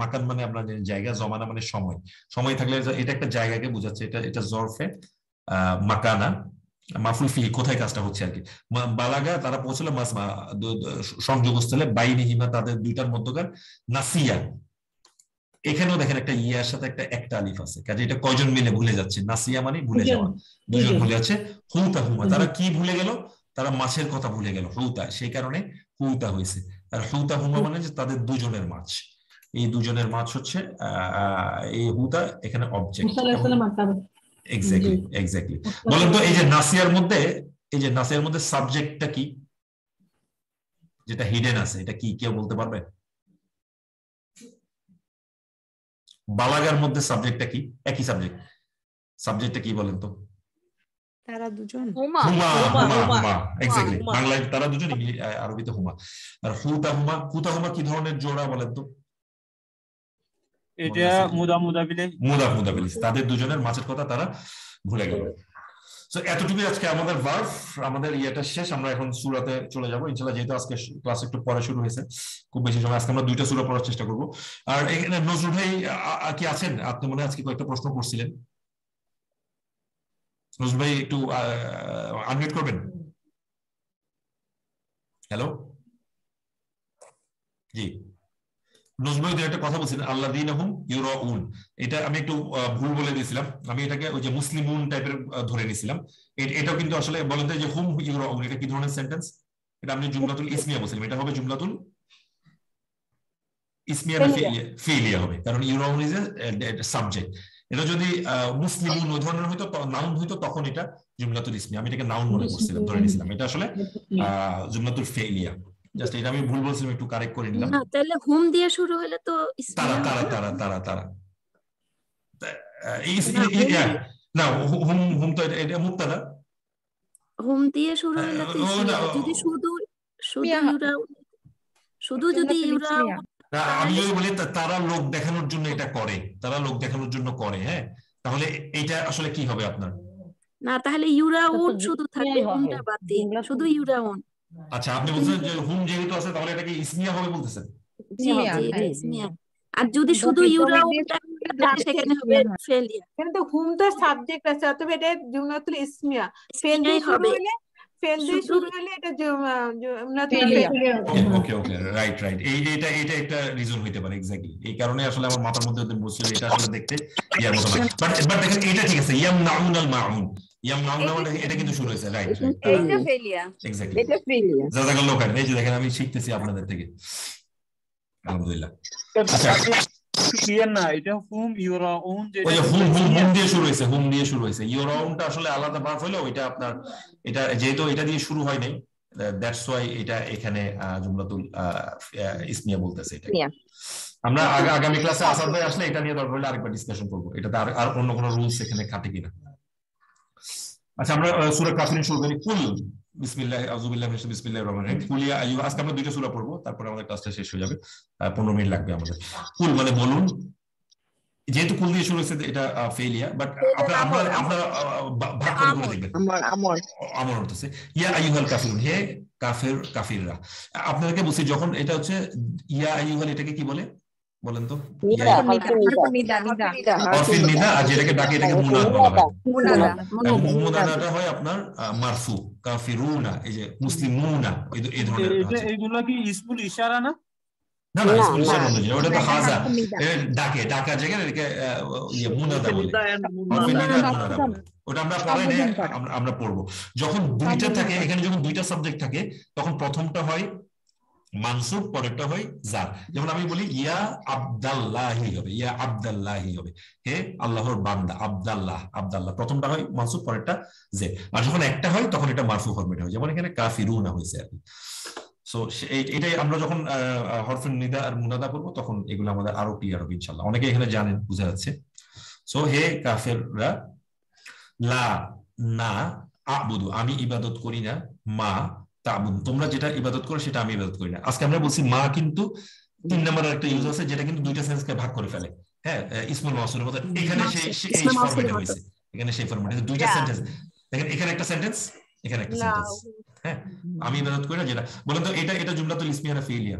মাকান মানে আপনার জায়গা, জমানা মানে সময়। সময় থাকলে এটা একটা জায়গাকে বোঝাচ্ছে, এটা জরফে মাকানা, মাফুল ফিহি, কোথায় কাজটা হচ্ছে আর কি। বালাগা, তারা পৌঁছলো মাজমা, সংযোগস্থলে, বাইনিহিমা, তাদের দুইটার মধ্যকার, নাসিয়া, এখানেও দেখেন একটা ইয়ার সাথে একটা আলিফ আছে, কাজে এটা কয়জন মিলে ভুলে যাচ্ছে? নাসিয়া মানে ভুলে যাওয়া, দুজন ভুলে যাচ্ছে। হুতা হুমা, তারা কি ভুলে গেল? তারা মাছের কথা ভুলে গেল, হুতা, সেই কারণে হুতা হয়েছে। আর হুতা হুমা মানে যে তাদের দুজনের মাছ, এই দুজনের মাছ হচ্ছে এই হুতা, এখানে অবজেক্ট। Exactly exactly. বলেন তো এই যে নাসিয়ার মধ্যে সাবজেক্টটা কি, যেটা হিডেন আছে, এটা কি কেউ বলতে পারবে? বালাগার মধ্যে সাবজেক্টটা কি? একই সাবজেক্টটা কি বলেন তো? তারা দুজন, হুমা, হুমা, এক্স্যাক্টলি। বাংলায় তারা দুজন, আরবিতে হুমা। আর হুতা হুমা কি ধরনের জোড়া বলেন তো? এটা মুদাফিলিহ, তাদের দুজনের মাছের কথা তারা ভুলে গেল। সো এতটুকুই আজকে আমাদের ভার্ব, আমাদের ইয়েটা শেষ। আমরা এখন সূরাতে চলে যাব ইনশাআল্লাহ, যেহেতু আজকে ক্লাস একটু পরে শুরু হয়েছে, খুব বেশি সময়, আজকে আমরা দুইটা সূরা পড়ার চেষ্টা করব। আর এখানে নজরুল ভাই কি আছেন? আপনি মনে হয় আজকে কয়েকটা প্রশ্ন করছিলেন, নজরুল ভাই একটু আনমিউট করবেন। হ্যালো, জি নজরুল ভাই একটা কথা বলছিলেন, আল্লাযীনাহুম ইউরাউন, এটা আমি একটু ভুল বলে দিয়েছিলাম, আমি এটাকে ওই যে মুসলিমুন টাইপের ধরে নিয়েছিলাম। এটাও কিন্তু আসলে বলেন যে হুম ইউরাউন, এটা কি ধরনের সেন্টেন্স? এটা আপনি জুমলাতুল ইসমিয়া বলছিলেন, এটা হবে জুমলাতুল ইসমিয়া না ফিলিয়া হবে, কারণ ইউরাউন ইজ এ সাবজেক্ট। এটা যদি মুসলিমুন ওই ধরনের হইতো, নাউন হইতো, তখন এটা জুমলাতুল ইসমিয়া, আমি এটাকে নাউন মনে করছিলাম, ধরে নিয়েছিলাম। এটা আসলে জুমলাতুল ফিলিয়া। জাস্ট এটা আমি ভুল বলছিলাম, একটু কারেক্ট করে নিলাম। না তাহলে হুম দিয়ে শুরু হলে তো তারা না, হুম তো এটা মুবতাদা, হুম দিয়ে শুরু হলে তো যদি শুধু যদি আমি যদি বলি তারা লোক দেখানোর জন্য এটা করে, তারা লোক দেখানোর জন্য করে, হ্যাঁ, তাহলে এইটা আসলে কি হবে আপনার? না, তাহলে ইউরাউন শুধু থাকবে, হুমটা বাদ দিয়ে শুধু ইউরাউন। আচ্ছা, আপনি বলছেন যে হুম যেহেতু আছে তাহলে এটা কি ইসমিয়া হবে বলতেছেন? জি জি, এটা ইসমিয়া। আর যদি শুধু ইউরাউনটা সেখানে হবে ফেলিয়া। কিন্তু হুম তো সাবজেক্ট আছে, অতএব এটা জুমলাতুল ইসমিয়া। ফেল দিয়ে শুরু হলে এটা জুমলাতুল ফেলিয়া। ওকে রাইট এইটা একটা রিজন হইতে পারে, এক্স্যাক্টলি এই কারণে আসলে আমার মাথার মধ্যে বসছিল, এটা আসলে দেখতে ইয়ার মতো না। বাট দেখেন এটা ঠিক আছে, ইয়ামনাউনাল মাউন, ইয়ামনাউনা মানে এটা কিন্তু শুরু হয়েছে, রাইট এটা ফেলিয়া। এক্স্যাক্টলি। এটা ফেলিয়া। জাযাকাল্লাহু খাইর। এই যে দেখেন আমি শিখতেছি আপনাদের থেকে, আলহামদুলিল্লাহ। আচ্ছা ক্লিয়ার না, এটা হুম ইউরা ওন যেটা ওই যে হুম দিয়ে শুরু হয়েছে, হুম দিয়ে শুরু হয়েছে। ইউরা ওনটা আসলে আলাদা ভার্ব হলো, ওইটা আপনার এটা যেহেতু এটা দিয়ে শুরু হয় নাই, দ্যাটস ওয়াই এটা এখানে জুমলাতুল ইসমিয়া বলতেছে। এটা আমরা আগামী ক্লাসে আসাদ ভাই আসলে এটা নিয়ে দরকার হলে আরেকবার ডিসকাশন করবো, এটাতে আর অন্য কোনো রুলস এখানে খাটে কিনা। আচ্ছা আমরা সূরা কাফিরুন শুরু করি। কুল বিসমিল্লাহ আউযু বিল্লাহি মিনাশ বিসমিল্লাহির রহমানির রহিম। কুল ইয়া আইয়ুহা, আজকে আমরা দুইটা সূরা পড়বো, তারপরে আমাদের ক্লাসটা শেষ হয়ে যাবে, 15 মিনিট লাগবে আমাদের। কুল মানে বলুন, যেহেতু কুল দিয়ে শুরু হয়েছে এটা ফেলিয়া, বাট আপনারা ভাগ করে করে দেখবেন। আমর হচ্ছে ইয়া আইয়ুহাল কাফিরুন, হে কাফিররা। আপনাদেরকে বলছি যখন এটা হচ্ছে ইয়া আইয়ুহাল, এটাকে কি বলে বলেন তো? হরফিন নিদা, আর যেটাকে ডাকে এটাকে মুনাদ বলা হয়। মুনাদাটা হয় আপনার মারফু, কাফিরুনা, এই যে মুসলিমুনা, এই ধরনের। এইগুলো কি ইসমুল ইশারা না? না না, ইসমুল ইশারা নয়, ওটা তো হাজা, ডাকে, ডাকার জায়গায় এটাকে মুনাদা বলে, হরফিন নিদা মুনাদা বলে। ওটা আমরা পড়াই না, আমরা পড়বো। যখন দুইটা থাকে, এখানে যখন দুইটা সাবজেক্ট থাকে, তখন প্রথমটা হয় মানসুব, পরেরটা হয় জার। যেমন আমি বলি ইয়া আব্দাল্লাহি হবে, ইয়া আব্দাল্লাহি হবে, হে আল্লাহর বান্দা। আব্দাল্লাহ, আব্দাল্লাহ প্রথমটা হয় মানসুব, পরেরটা জে। আর যখন একটা হয় তখন এটা মারফু ফরম্যাটে হয়, যেমন এখানে কাফিরুনা হয়েছে আর কি। সো এটাই আমরা যখন হরফিন নিদা আর মুনাদা করবো, তখন এগুলো আমাদের আরো ক্লিয়ার হবে ইনশাআল্লাহ। অনেকে এখানে জানেন, বোঝা যাচ্ছে। সো হে কাফেররা, লা না আবুদু, আমি ইবাদত করি না, মা তাবুদ, তোমরা যেটা ইবাদত করো সেটা আমি ইবাদত করি না। আজকে আমরা বলছি মা কিন্তু 3 নম্বরের একটা ইউজ আছে, যেটা কিন্তু দুইটা সেন্সকে ভাগ করে ফেলে। হ্যাঁ, ইসমুল মাউসুলের মতো এখানে সেই ফরম্যাটে হয়েছে, এখানে সেই ফরম্যাটে দুইটা সেন্টেন্স দেখেন, এখানে একটা সেন্টেন্স, এখানে একটা সেন্টেন্স। হ্যাঁ, আমি ইবাদত করি না, যেটা বলেন তো এটা জুমলাতুল ইসমিয়া না ফেলিয়া?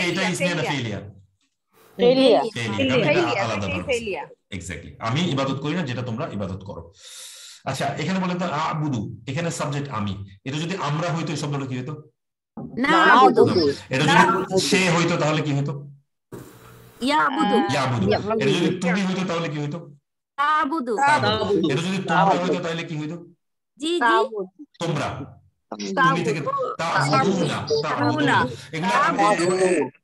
এটা ইসমিয়া না ফেলিয়া? ফেলিয়া। এক্স্যাক্টলি, আমি ইবাদত করি না, যেটা তোমরা ইবাদত করো। আচ্ছা এখানে বলেন তো আবুদু, এখানে সাবজেক্ট আমি, এটা যদি আমরা হইতো এই শব্দটা কি হতো? এটা যদি সে হইতো তাহলে কি হতো? ইয়াবুদু। এটা যদি তুমি হইতো তাহলে কি হইতো? তাবুদু। এটা যদি তোমরা হইতো তাহলে কি হইতো? জি তোমরা। তুমি থেকে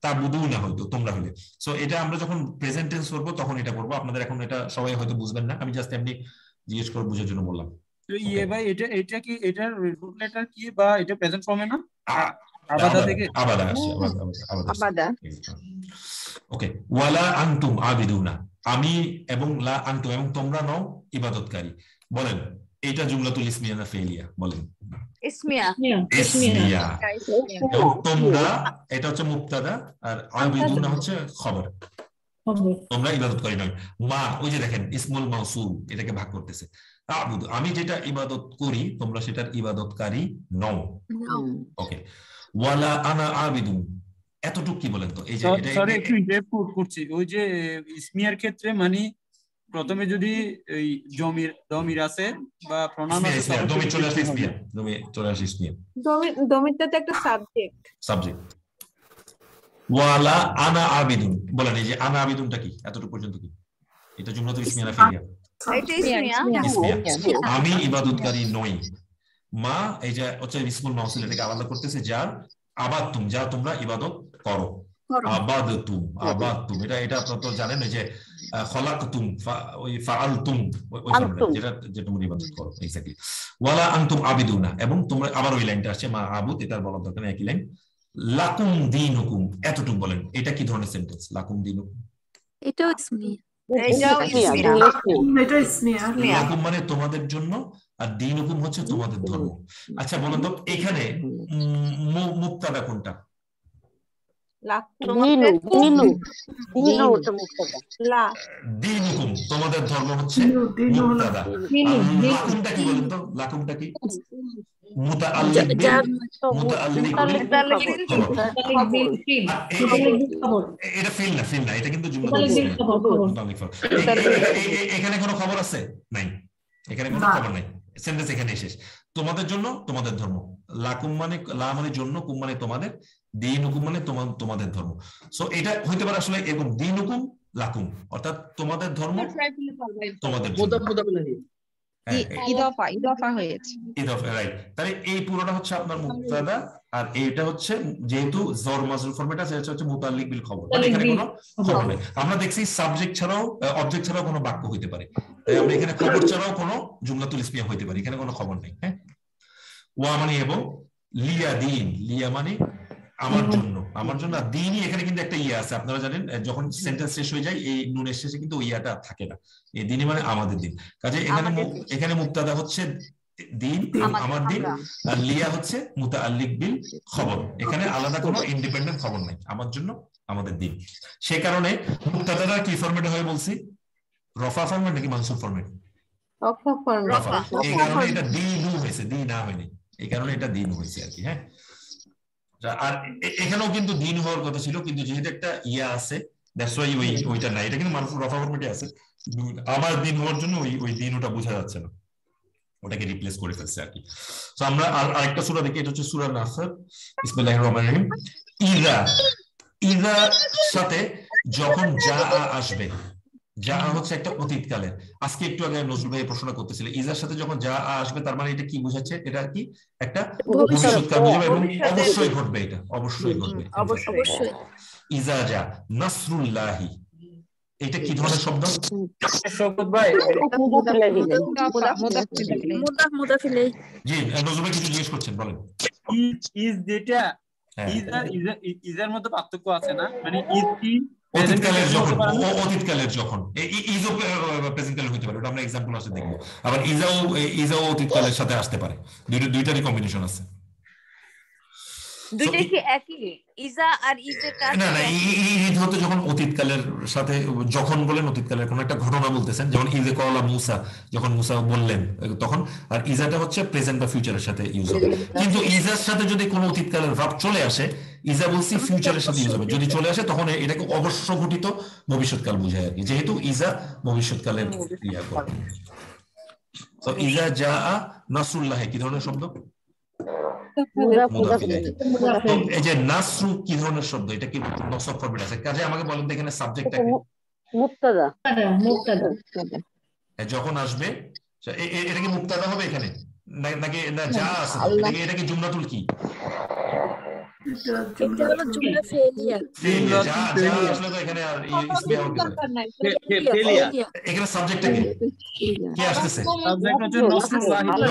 তাবুদুনা হইতো তোমরা হইলে। সো এটা আমরা যখন প্রেজেন্ট টেন্স করবো তখন এটা করবো। আপনাদের এখন এটা সবাই হয়তো বুঝবেন না, আমি জাস্ট এমনি জিজ্ঞেস করে বুঝার জন্য বললাম। তো ভাই এটা কি এটার রুট লেটার কি, বা এটা প্রেজেন্ট ফর্মে না? আবাদা থেকে আবাদা আসে, আবাদা। ওকে, ওয়ালা আনতুম আবিদুনা, আমি এবং লা আনতুম এবং তোমরা নও ইবাদতকারী। বলেন এটা জুমলাতুল ইসমিয়া না ফেলিয়া? বলেন। ইসমিয়া। এবং তোমরা এটা হচ্ছে মুবতাদা, আর আবিদুনা হচ্ছে খবর। তোমরা ইবাদতকারী নয়। মা, ওই যে দেখেন ইসমুল মাউসুল, এটাকে ভাগ করতেছে। আবুদু, আমি যেটা ইবাদত করি তোমরা সেটার ইবাদতকারী নও। ওকে, ওয়ালা আনা আবিদুন, এতটুকু কি বলেন তো? এই যে সরি একটু ইন্টারপ্ট করছি, ওই যে ইসমিয়ার ক্ষেত্রে মানে প্রথমে যদি এই জমির আছে বা প্রনাউন আছে, দমির চলে আসে ইসমিয়া, দমির চলে আসে ইসমিয়া। দমিরটা তো একটা সাবজেক্ট। ওয়ালা আনা আবিদুন, বলেন এই যে আনা আবিদুনটা কি? এতটুকু পর্যন্ত কি এটা জুমলাতুল ইসমিয়া না ফেলিয়া? এটা ইসমিয়া। আমি ইবাদতকারী নই। মা, এই যে হচ্ছে ইসমুল মাউসুল, এটাকে আলাদা করতেছে যার আবাদতুম, যা তোমরা ইবাদত করো। আবাদতুম, এটা আপনারা তো জানেন, এই যে খলাকতুম, ওই ফাআলতুম, ওই যেটা তোমরা ইবাদত করো। এক্স্যাক্টলি, ওয়ালা আনতুম আবিদুনা, এবং তোমরা আবার ওই লাইনটা আসছে মা আবুদ, এটা বলার দরকার নেই, একই লাইন। লাকুম দীনুকুম, এতটুকু বলেন এটা কি ধরনের সেন্টেন্স? লাকুম দীনুকুম, এটাও ইসমিয়া। লাকুম মানে তোমাদের জন্য, আর দীনুকুম হচ্ছে তোমাদের ধর্ম। আচ্ছা বলেন তো এখানে মুবতাদা কোনটা? দীনুকুম, তোমাদের ধর্ম হচ্ছে মুবতাদা। লাকুমটা কি বলেন তো? লাকুমটা কি? মুতাআল্লিক এটা ফেল না, এটা কিন্তু এখানে কোনো খবর আছে নাই, এখানে কোনো খবর নাই, সেন্টেন্স এখানে শেষ। তোমাদের জন্য, তোমাদের ধর্ম। লাকুম মানে লা মানে জন্য, কুম মানে তোমাদের, দীনুকুম মানে তোমাদের ধর্ম। সো এটা হইতে পারে আসলে এরকম, দীনুকুম লাকুম, অর্থাৎ তোমাদের ধর্ম তোমাদের জন্য। ইদাফা হয়েছে। রাইট, তাহলে এই পুরোটা হচ্ছে আপনার মুবতাদা, আর এইটা হচ্ছে যেহেতু জর মাজরুর ফরম্যাট আছে, এটা হচ্ছে মুতাল্লিক বিল খবর, মানে এখানে কোনো খবর নেই। আমরা দেখছি সাবজেক্ট ছাড়াও অবজেক্ট ছাড়াও কোনো বাক্য হইতে পারে, তাই আমরা এখানে খবর ছাড়াও কোনো জুমলাতুল ইসমিয়া হইতে পারে, এখানে কোনো খবর নেই। হ্যাঁ, ওয়া মানে এবং, লিয়া দিন, লিয়া মানে আমার জন্য, আমার জন্য, আর দিনই এখানে কিন্তু একটা ইয়া আছে, আপনারা জানেন যখন সেন্টেন্স শেষ হয়ে যায় এই নুনের শেষে কিন্তু ওই ইয়াটা থাকে না, এই দিনই মানে আমাদের দিন। কাজে এখানে মুবতাদা হচ্ছে দিন, আমার দিন, আর লিয়া হচ্ছে মুতাআল্লিক বিল খবর, এখানে আলাদা কোনো ইন্ডিপেন্ডেন্ট খবর নাই, আমার জন্য আমাদের দিন। সেই কারণে মুবতাদাটা কি ফরম্যাটে হয় বলছি, রফা ফরম্যাট নাকি মানসুব ফরম্যাট? রফা। এই কারণে এটা দিনু হয়েছে, দিন না হয়নি, এই কারণে এটা দিন হয়েছে আর কি। হ্যাঁ, আর এখানেও কিন্তু দিন হওয়ার কথা ছিল, কিন্তু যেহেতু একটা ইয়া আছে দ্যাটস ওয়াই ওইটা নাই, এটা কিন্তু মানসুব রফা ফরম্যাটে আছে, আমার দিন হওয়ার জন্য ওই দিন ওটা বোঝা যাচ্ছে না, ওটাকে রিপ্লেস করে ফেলছে আর কি। তো আমরা আরেকটা সূরা দেখি, এটা হচ্ছে সূরা নাসর। বিসমিল্লাহির রহমানির রহিম। ইযা সাথে যখন যা আসবে, যা হচ্ছে একটা অতীতকালের, আজকে একটু আগে নজরুল ভাই প্রশ্ন করতেছিল, ইজার সাথে যখন যা আসবে তার মানে এটা কি বোঝাচ্ছে, এটা কি একটা ভবিষ্যৎকাল বোঝাবে এবং অবশ্যই ঘটবে, এটা অবশ্যই ঘটবে। ইজা যা নাসরুল্লাহি, এটা কি ধরনের শব্দ? জি নজরুল ভাই কিছু জিজ্ঞেস করছেন, বলেন। ইজ যেটা ইজার মধ্যে পার্থক্য আছে না, মানে ইজ কি অতীতকালের যখন, অতীতকালের যখন, ইজও প্রেজেন্ট কালে হতে পারে, ওটা আমরা एग्जांपल আছে দেখব। আবার ইজাও অতীতকালের সাথে আসতে পারে, দুইটারই কম্বিনেশন আছে। দুইটা কি একই? ইজা আর ইজের কাজ না না, ঈদ হতে যখন অতীতকালের সাথে, যখন বলেন অতীতকালের কোন একটা ঘটনা বলতেছেন, যেমন ইজে কওলা মুসা, যখন মুসা বললেন তখন, আর ইজাটা হচ্ছে প্রেজেন্ট বা ফিউচারের সাথে ইউজ হবে। কিন্তু ইজার সাথে যদি কোনো অতীতকালের ভাব চলে আসে, ইজা বলছি ফিউচারের সাথে ইউজ হবে, যদি চলে আসে তখন এটাকে অবশ্য ঘটিত ভবিষ্যৎকাল বোঝায় আর কি, যেহেতু ইজা ভবিষ্যৎকালের ইয়া করে। তো ইজা যা নাসরুল্লাহ কি ধরনের শব্দ? এই যে নাসরু কি ধরনের শব্দ, এটা কি নসব ফরম্যাট আছে? কাজে আমাকে বলেন তো এখানে সাবজেক্টটা কি? মুবতাদা। যখন আসবে এটা কি মুবতাদা হবে এখানে, নাকি না যা আছে, এটা কি জুমলাতুল কি? এটা হলো জুমলা ফেলিয়া। যা আসলে তো এখানে আর ইসমিয়া হবে না, এখানে সাবজেক্টটা কি? কি আসতেছে? সাবজেক্ট হচ্ছে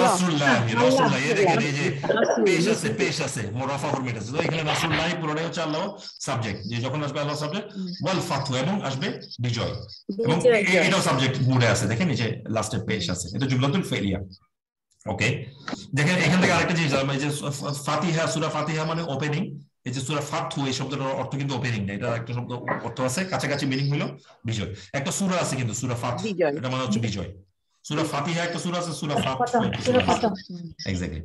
নাসরুল্লাহ। এই দেখেন এই যে পেশ আছে মুরাফা ফরম্যাট আছে, তো এখানে নাসরুল্লাহ পুরোটাই হচ্ছে আল্লাহ সাবজেক্ট, যে যখন আসবে আল্লাহ সাবজেক্ট, ওয়াল ফাতহু এবং আসবে বিজয়, এবং এটাও সাবজেক্ট মুডে আছে, দেখেন এই যে লাস্টে পেশ আছে, এটা জুমলাতুল ফেলিয়া। ওকে, দেখেন এখান থেকে আরেকটা জিনিস জানলাম, এই যে ফাতিহা, সূরা ফাতিহা মানে ওপেনিং, এই যে সূরা ফাতহু এই শব্দটার অর্থ কিন্তু ওপেনিং না, এটা একটা শব্দ অর্থ আছে কাছাকাছি মিনিং হলো বিজয়। একটা সূরা আছে কিন্তু সূরা ফাতহু, এটা মানে হচ্ছে বিজয়। সূরা ফাতিহা একটা সূরা আছে, সূরা ফাতহু এক্স্যাক্টলি।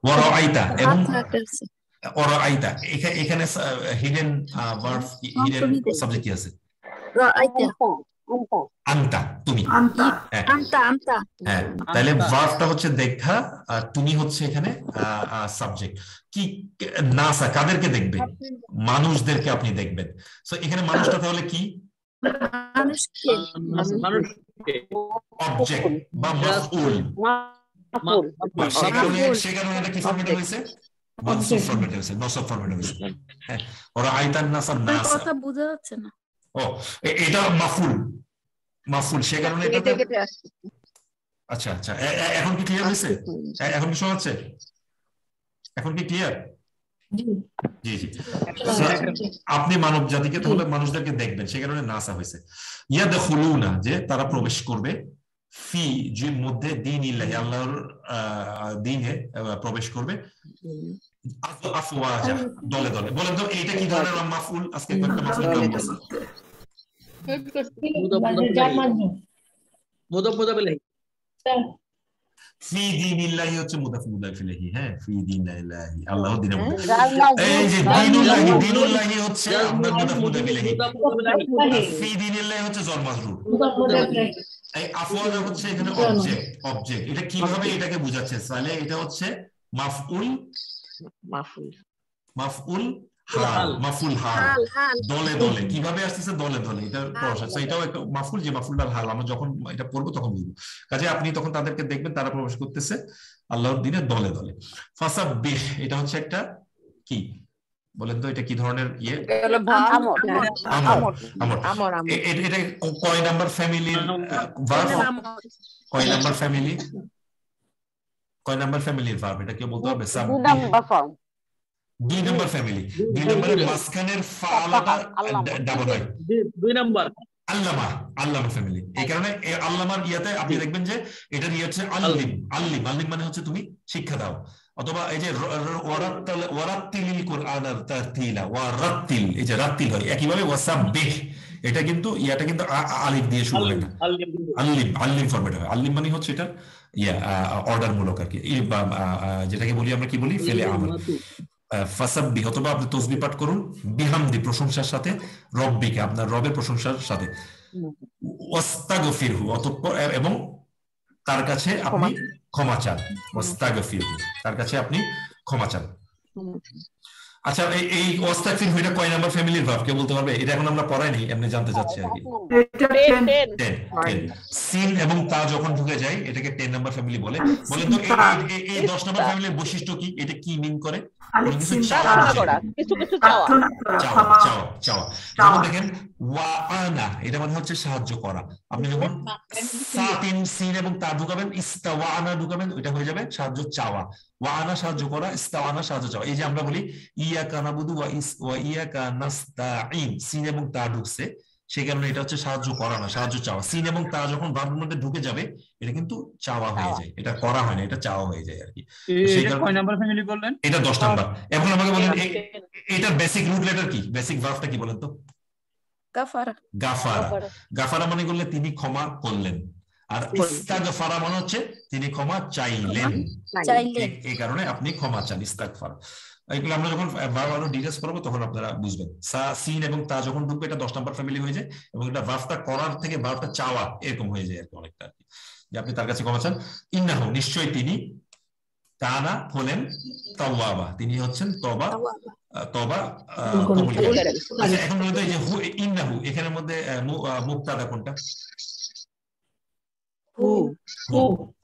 ওয়া রাআইতা এবং রাআইতা, এখানে হিডেন ভার্ব, হিডেন সাবজেক্ট কি আছে? রাআইতা, আনতা, তুমি। হ্যাঁ, তাহলে ভার্বটা হচ্ছে দেখা, আর তুমি হচ্ছে এখানে সাবজেক্ট। কি নাসা, কাদেরকে দেখবে? মানুষদেরকে আপনি দেখবেন। সো এখানে মানুষটা তাহলে কি? অবজেক্ট বা মাফউল। সেই কারণে এটা কি ফরম্যাটে হয়েছে? মানসুব ফরম্যাটে হয়েছে, নসব ফরম্যাটে হয়েছে। হ্যাঁ, ওরা আইতান নাসা, নাসা কথা বোঝা যাচ্ছে না। ও এটা মাফউল, মাফউল, সে কারণে এটাতে। আচ্ছা আচ্ছা, এখন কি ক্লিয়ার হয়েছে? এখন কি শোনা যাচ্ছে? এখন কি ক্লিয়ার? জি জি। আপনি মানব জাতিকে তাহলে মানুষদেরকে দেখবেন, সে কারণে নাসা হয়েছে। ইয়াদখুলুনা, যে তারা প্রবেশ করবে, ফি যে মধ্যে দীনিল্লাহি, আল্লাহর দ্বীনে প্রবেশ করবে, আফওয়াজা, দলে দলে। বলেন তো এইটা কি ধরনের মাফউল? আজকে কয়েকটা মাফউল নাম বলছি। ফি দীনিল্লাহি হচ্ছে মুদাফ মুদাফ ইলাইহি। হ্যাঁ, ফি দীনিল্লাহি, আল্লাহর দ্বীনের মধ্যে। এই যে দীনুল্লাহি, দীনুল্লাহি হচ্ছে আপনার মুদাফ মুদাফ ইলাইহি, ফি দীনিল্লাহি হচ্ছে জর মাজরুর। এই আফওয়াজা হচ্ছে এখানে অবজেক্ট, অবজেক্ট। এটা কিভাবে এটাকে বোঝাচ্ছে? তাহলে এটা হচ্ছে মাফউল, মাফউল হাল, মাফুল হাল, হাল হাল দলে দলে কিভাবে আসতেছে, দলে দলে, এটা প্রসেস, এটাও একটা মাফুল, যে মাফুলটার হাল আমরা যখন এটা পড়বো তখন বুঝবো। কাজে আপনি তখন তাদেরকে দেখবেন তারা প্রবেশ করতেছে আল্লাহর দিনে দলে দলে। ফাসাব্বিহ, এটা হচ্ছে একটা কি বলেন তো, এটা কি ধরনের ইয়ে? আমর। এটা কয় নাম্বার ফ্যামিলির ভার্ব? কয় নাম্বার ফ্যামিলি? কয় নাম্বার ফ্যামিলির ভার্ব এটা কেউ বলতে পারবে? দুই নাম্বার ফ্যামিলি। 2 নম্বরের মাঝখানের ফালাটা ডাবল হয়, 2 নাম্বার আল্লামা, আল্লামা ফ্যামিলি। এই কারণে আল্লামার ইয়াতে আপনি দেখবেন যে এটা নিয়ে হচ্ছে আল্লিম, আল্লিম, আল্লিম মানে হচ্ছে তুমি শিক্ষা দাও। অথবা এই যে ওয়ারাত্তিলিল কুরআনার তারতিলা, ওয়ারাত্তিল, এই যে রাত্তিল হয় একইভাবে ওয়াসাব্বিহ, এটা কিন্তু ইয়াটা কিন্তু আলিফ দিয়ে শুরু হয় না, আল্লিম, আল্লিম ফরম্যাট হয়। আল্লিম মানে হচ্ছে এটা ইয়া অর্ডার মূলক আর কি, যেটাকে বলি আমরা কি বলি, ফেলে আমল। ফাসাব্বিহ, অথবা আপনি তাসবিহ পাঠ করুন, বিহামদি প্রশংসার সাথে, রব্বিকে আপনার রবের প্রশংসার সাথে, ওয়াস্তাগফিরহু অতঃপর এবং তার কাছে আপনি ক্ষমা চান, ওয়াস্তাগফিরহু তার কাছে আপনি ক্ষমা চান। আচ্ছা, এই ওয়াস্তাগফিরহু এটা কয় নাম্বার ফ্যামিলির ভার্ব কেউ বলতে পারবে? এটা এখন আমরা পড়াইনি, এমনি জানতে চাচ্ছি আর কি। 10। সিন এবং তা যখন ঢুকে যায় এটাকে 10 নাম্বার ফ্যামিলি বলে। বলেন তো এই 10 নাম্বার ফ্যামিলির বৈশিষ্ট্য কি, এটা কি মিন করে? কিছু চাওয়া। যেমন দেখেন ওয়াআনা, এটা মানে হচ্ছে সাহায্য করা। আপনি যখন সাতিন সিন এবং তা ঢুকাবেন, ইস্তাওয়ানা ঢুকাবেন, এটা হয়ে যাবে সাহায্য চাওয়া। ওয়াআনা সাহায্য করা, ইস্তাওয়ানা সাহায্য চাওয়া। এই যে আমরা বলি ইয়াকা নাবুদু ওয়া ইয়াকা নাস্তাঈন, সিন এবং তা ঢুকছে, সেই কারণে এটা হচ্ছে সাহায্য করা না, সাহায্য চাওয়া। সিন এবং তা যখন ভার্বের মধ্যে ঢুকে যাবে এটা কিন্তু চাওয়া হয়ে যায়, এটা করা হয় না, এটা চাওয়া হয়ে যায় আর কি। এটা কয় নাম্বার ফ্যামিলি বললেন? এটা 10 নাম্বার। এখন আমাকে বলেন এটার বেসিক রুট লেটার কি, বেসিক ভার্বটা কি বলেন তো? গাফারা। গাফারা। গাফারা মানে করলে তিনি ক্ষমা করলেন, আর ইস্তাগফারা মানে হচ্ছে তিনি ক্ষমা চাইলেন, এই কারণে আপনি ক্ষমা চান, ইস্তাগফার। এগুলো আমরা যখন ভার্ব আরো ডিটেইলস করবো তখন আপনারা বুঝবেন। সিন এবং তা যখন ঢুকবে এটা 10 নাম্বার ফ্যামিলি হয়ে যায়, এবং এটা ভার্বটা করার থেকে ভার্বটা চাওয়া এরকম হয়ে যায় আর কি, অনেকটা আর কি, যে আপনি তার কাছে ক্ষমা চান। ইন্নাহু নিশ্চয়ই তিনি, কানা হলেন তাওয়াবা, তিনি হচ্ছেন তওবা কবুলকারী। আচ্ছা, এখন বলতে এই যে ইন্নাহু এখানের মধ্যে মুবতাদা কোনটা?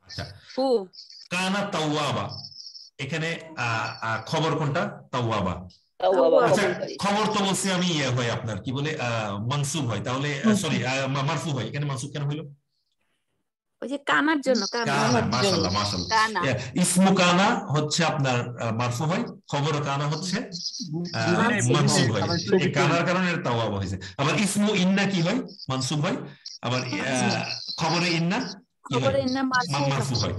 আচ্ছা, কানা তাওয়াবা, এখানে খবর কোনটা? তাওয়াবা। আচ্ছা, খবর তো বলছি আমি ইয়ে হয় আপনার কি বলে মানসুব হয়, তাহলে সরি মারফু হয়, এখানে মানসুব কেন হইলো? ওই যে কানার জন্য, মাশাআল্লাহ মাশাআল্লাহ। ইসমু কানা হচ্ছে আপনার মারফু হয়, খবর কানা হচ্ছে মানসুব হয়, এই কানার কারণে তাওয়াবা হয়েছে। আবার ইসমু ইন্না কি হয়? মানসুব হয়। আবার খবরে ইন্না মারফু হয়।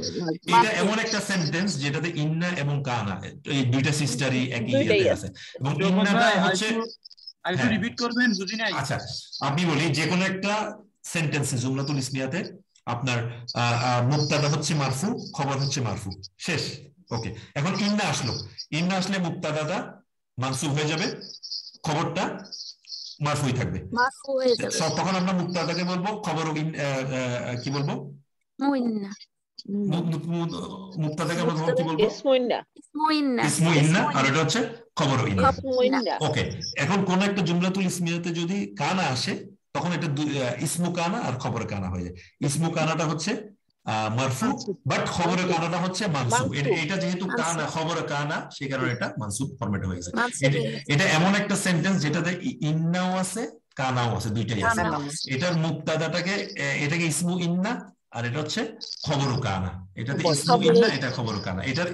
এটা এমন একটা সেন্টেন্স যেটাতে ইন্না এবং কানা এই দুইটা সিস্টারই একই ইয়াতে আছে, এবং ইন্নাটা হচ্ছে, আরেকটু রিপিট করবেন, বুঝি নাই। আচ্ছা, আপনি বলি যে কোনো একটা সেন্টেন্সে জুমলাতুল ইসমিয়াতে আপনার মুবতাদা হচ্ছে মারফু, খবর হচ্ছে মারফু, শেষ। ওকে, এখন ইন্না আসলো, ইন্না আসলে মুবতাদাটা মানসুব হয়ে যাবে, খবরটা মারফুই থাকবে, তখন আমরা মুবতাদাকে বলবো, খবর কি বলবো? মুবতাদাকে আমরা কি বলবো? ইসমু ইন্না, আর এটা হচ্ছে খবর ইন্না। ওকে, এখন কোন একটা জুমলাতুল ইসমিয়াতে যদি কানা আসে তখন এটা ইসমু কানা আর খবর কানা হয়ে যায়। ইসমু কানাটা হচ্ছে মারফু, বাট খবর কানাটা হচ্ছে মানসুব। এটা যেহেতু কানা, খবর কানা, সেই কারণে এটা মানসুব ফরম্যাট হয়ে গেছে। এটা এমন একটা সেন্টেন্স যেটাতে ইন্নাও আছে কানাও আছে, দুইটাই আছে। এটার মুবতাদাটাকে, এটাকে ইসমু ইন্না আর এটা হচ্ছে খবর কানা, এটাতে ইসমু ইন্না, এটা খবর কানা। এটার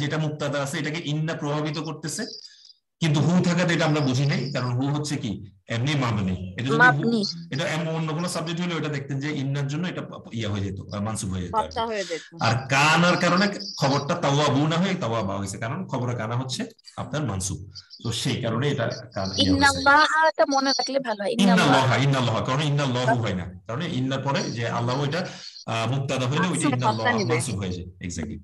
যেটা মুবতাদা আছে এটাকে ইন্না প্রভাবিত করতেছে, কিন্তু হু থাকাতে এটা আমরা বুঝি নাই, কারণ হু হচ্ছে কি এমনি মাবনি। এটা যদি এটা অন্য কোনো সাবজেক্ট হলে ওটা দেখতেন যে ইন্নার জন্য এটা ইয়া হয়ে যেত, মানসুব হয়ে যেত। আর কানার কারণে খবরটা তাওয়াবুনা হয়ে তাওয়াবা হয়েছে, কারণ খবর কানা হচ্ছে আপনার মানসুব, তো সেই কারণে এটা কানা। ইন্নাল্লাহটা মনে রাখলে ভালো হয়, ইন্নাল্লাহ, কারণ ইন্নাল্লাহু হয় না, কারণ ইন্নার পরে যে আল্লাহ, এটা মুবতাদা হইলে ওইটা ইন্নাল্লাহ মানসুব হয়ে যায়। এক্স্যাক্টলি।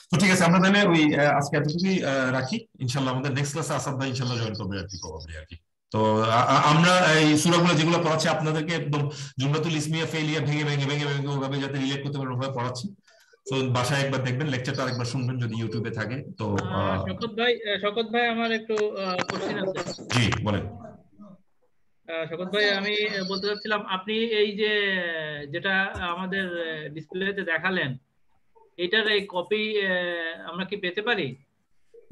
তো ঠিক আছে, আমরা তাহলে ওই আজকে এতটুকুই রাখি। ইনশাআল্লাহ আমাদের নেক্সট ক্লাসে আসাদ ভাই ইনশাআল্লাহ জয়েন করবে আর কি, প্রবাবলি আর কি। তো আমরা এই সূরাগুলো যেগুলো পড়াচ্ছি আপনাদেরকে একদম জুমলাতুল ইসমিয়া ফেলিয়া ভেঙে ভেঙে ভেঙে ভেঙে ওভাবে যাতে রিলেট করতে পারেন ওভাবে পড়াচ্ছি। তো বাসায় একবার দেখবেন, লেকচারটা আরেকবার শুনবেন যদি ইউটিউবে থাকে। তো শকত ভাই আমার একটু কোশ্চেন আছে। জি বলেন। শকত ভাই, আমি বলতে চাচ্ছিলাম আপনি এই যে যেটা আমাদের ডিসপ্লেতে দেখালেন, এটার এই কপি আমরা কি পেতে পারি?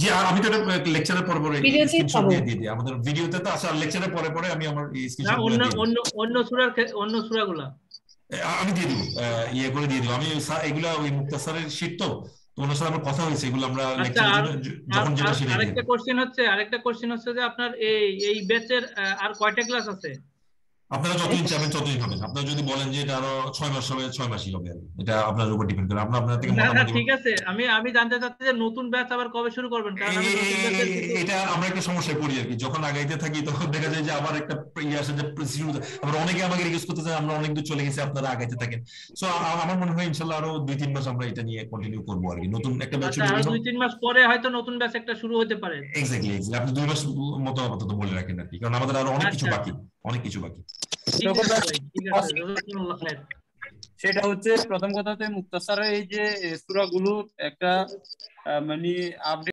জি, আমি তো এটা লেকচারের পরে পরে স্ক্রিনশট দিয়ে দিই। আমাদের ভিডিওতে তো আছে, আর লেকচারের পরে পরে আমি আমার স্ক্রিনশট দিয়ে দিই। অন্য সূরাগুলা আমি দিয়ে দিব, ইয়ে করে দিয়ে দিব। আমি এগুলা ওই মুক্তাসারের শীট, তো ওনার সাথে আমার কথা হয়েছে, এগুলো আমরা লেকচারের জন্য যখন যেটা সেটা দিয়ে আরেকটা কোশ্চেন হচ্ছে যে আপনার এই ব্যাচের আর কয়টা ক্লাস আছে? আপনারা যতদিন চাবেন ততদিন হবেন। আপনারা যদি বলেন যে এটা আরো 6 মাস হবে, 6 মাসই হবে। এটা আপনার উপর ডিপেন্ড করে। আপনার থেকে না ঠিক আছে, আমি জানতে চাচ্ছি যে নতুন ব্যাচ আবার কবে শুরু করবেন? কারণ আমি নতুন ব্যাচের এটা আমরা একটা সমস্যায় পড়ি আর কি। যখন আগাইতে থাকি তখন দেখা যায় যে আবার একটা ইয়ে আসে যে আবার অনেকে আমাকে রিকোয়েস্ট করতে চায় আমরা অনেক দূর চলে গেছি, আপনারা আগাইতে থাকেন। সো আমার মনে হয় ইনশাআল্লাহ আরো 2-3 মাস আমরা এটা নিয়ে কন্টিনিউ করবো আর কি। নতুন একটা ব্যাচ শুরু আরো 2-3 মাস পরে হয়তো নতুন ব্যাচ একটা শুরু হতে পারে। এক্স্যাক্টলি আপনি 2 মাস মতো আপাতত বলে রাখেন আর কি, কারণ আমাদের আরো অনেক কিছু বাকি, অনেক কিছু বাকি। সেটা হচ্ছে প্রথম কথা হচ্ছে মুক্তাসারের এই যে সূরাগুলো একটা মানে আপডেট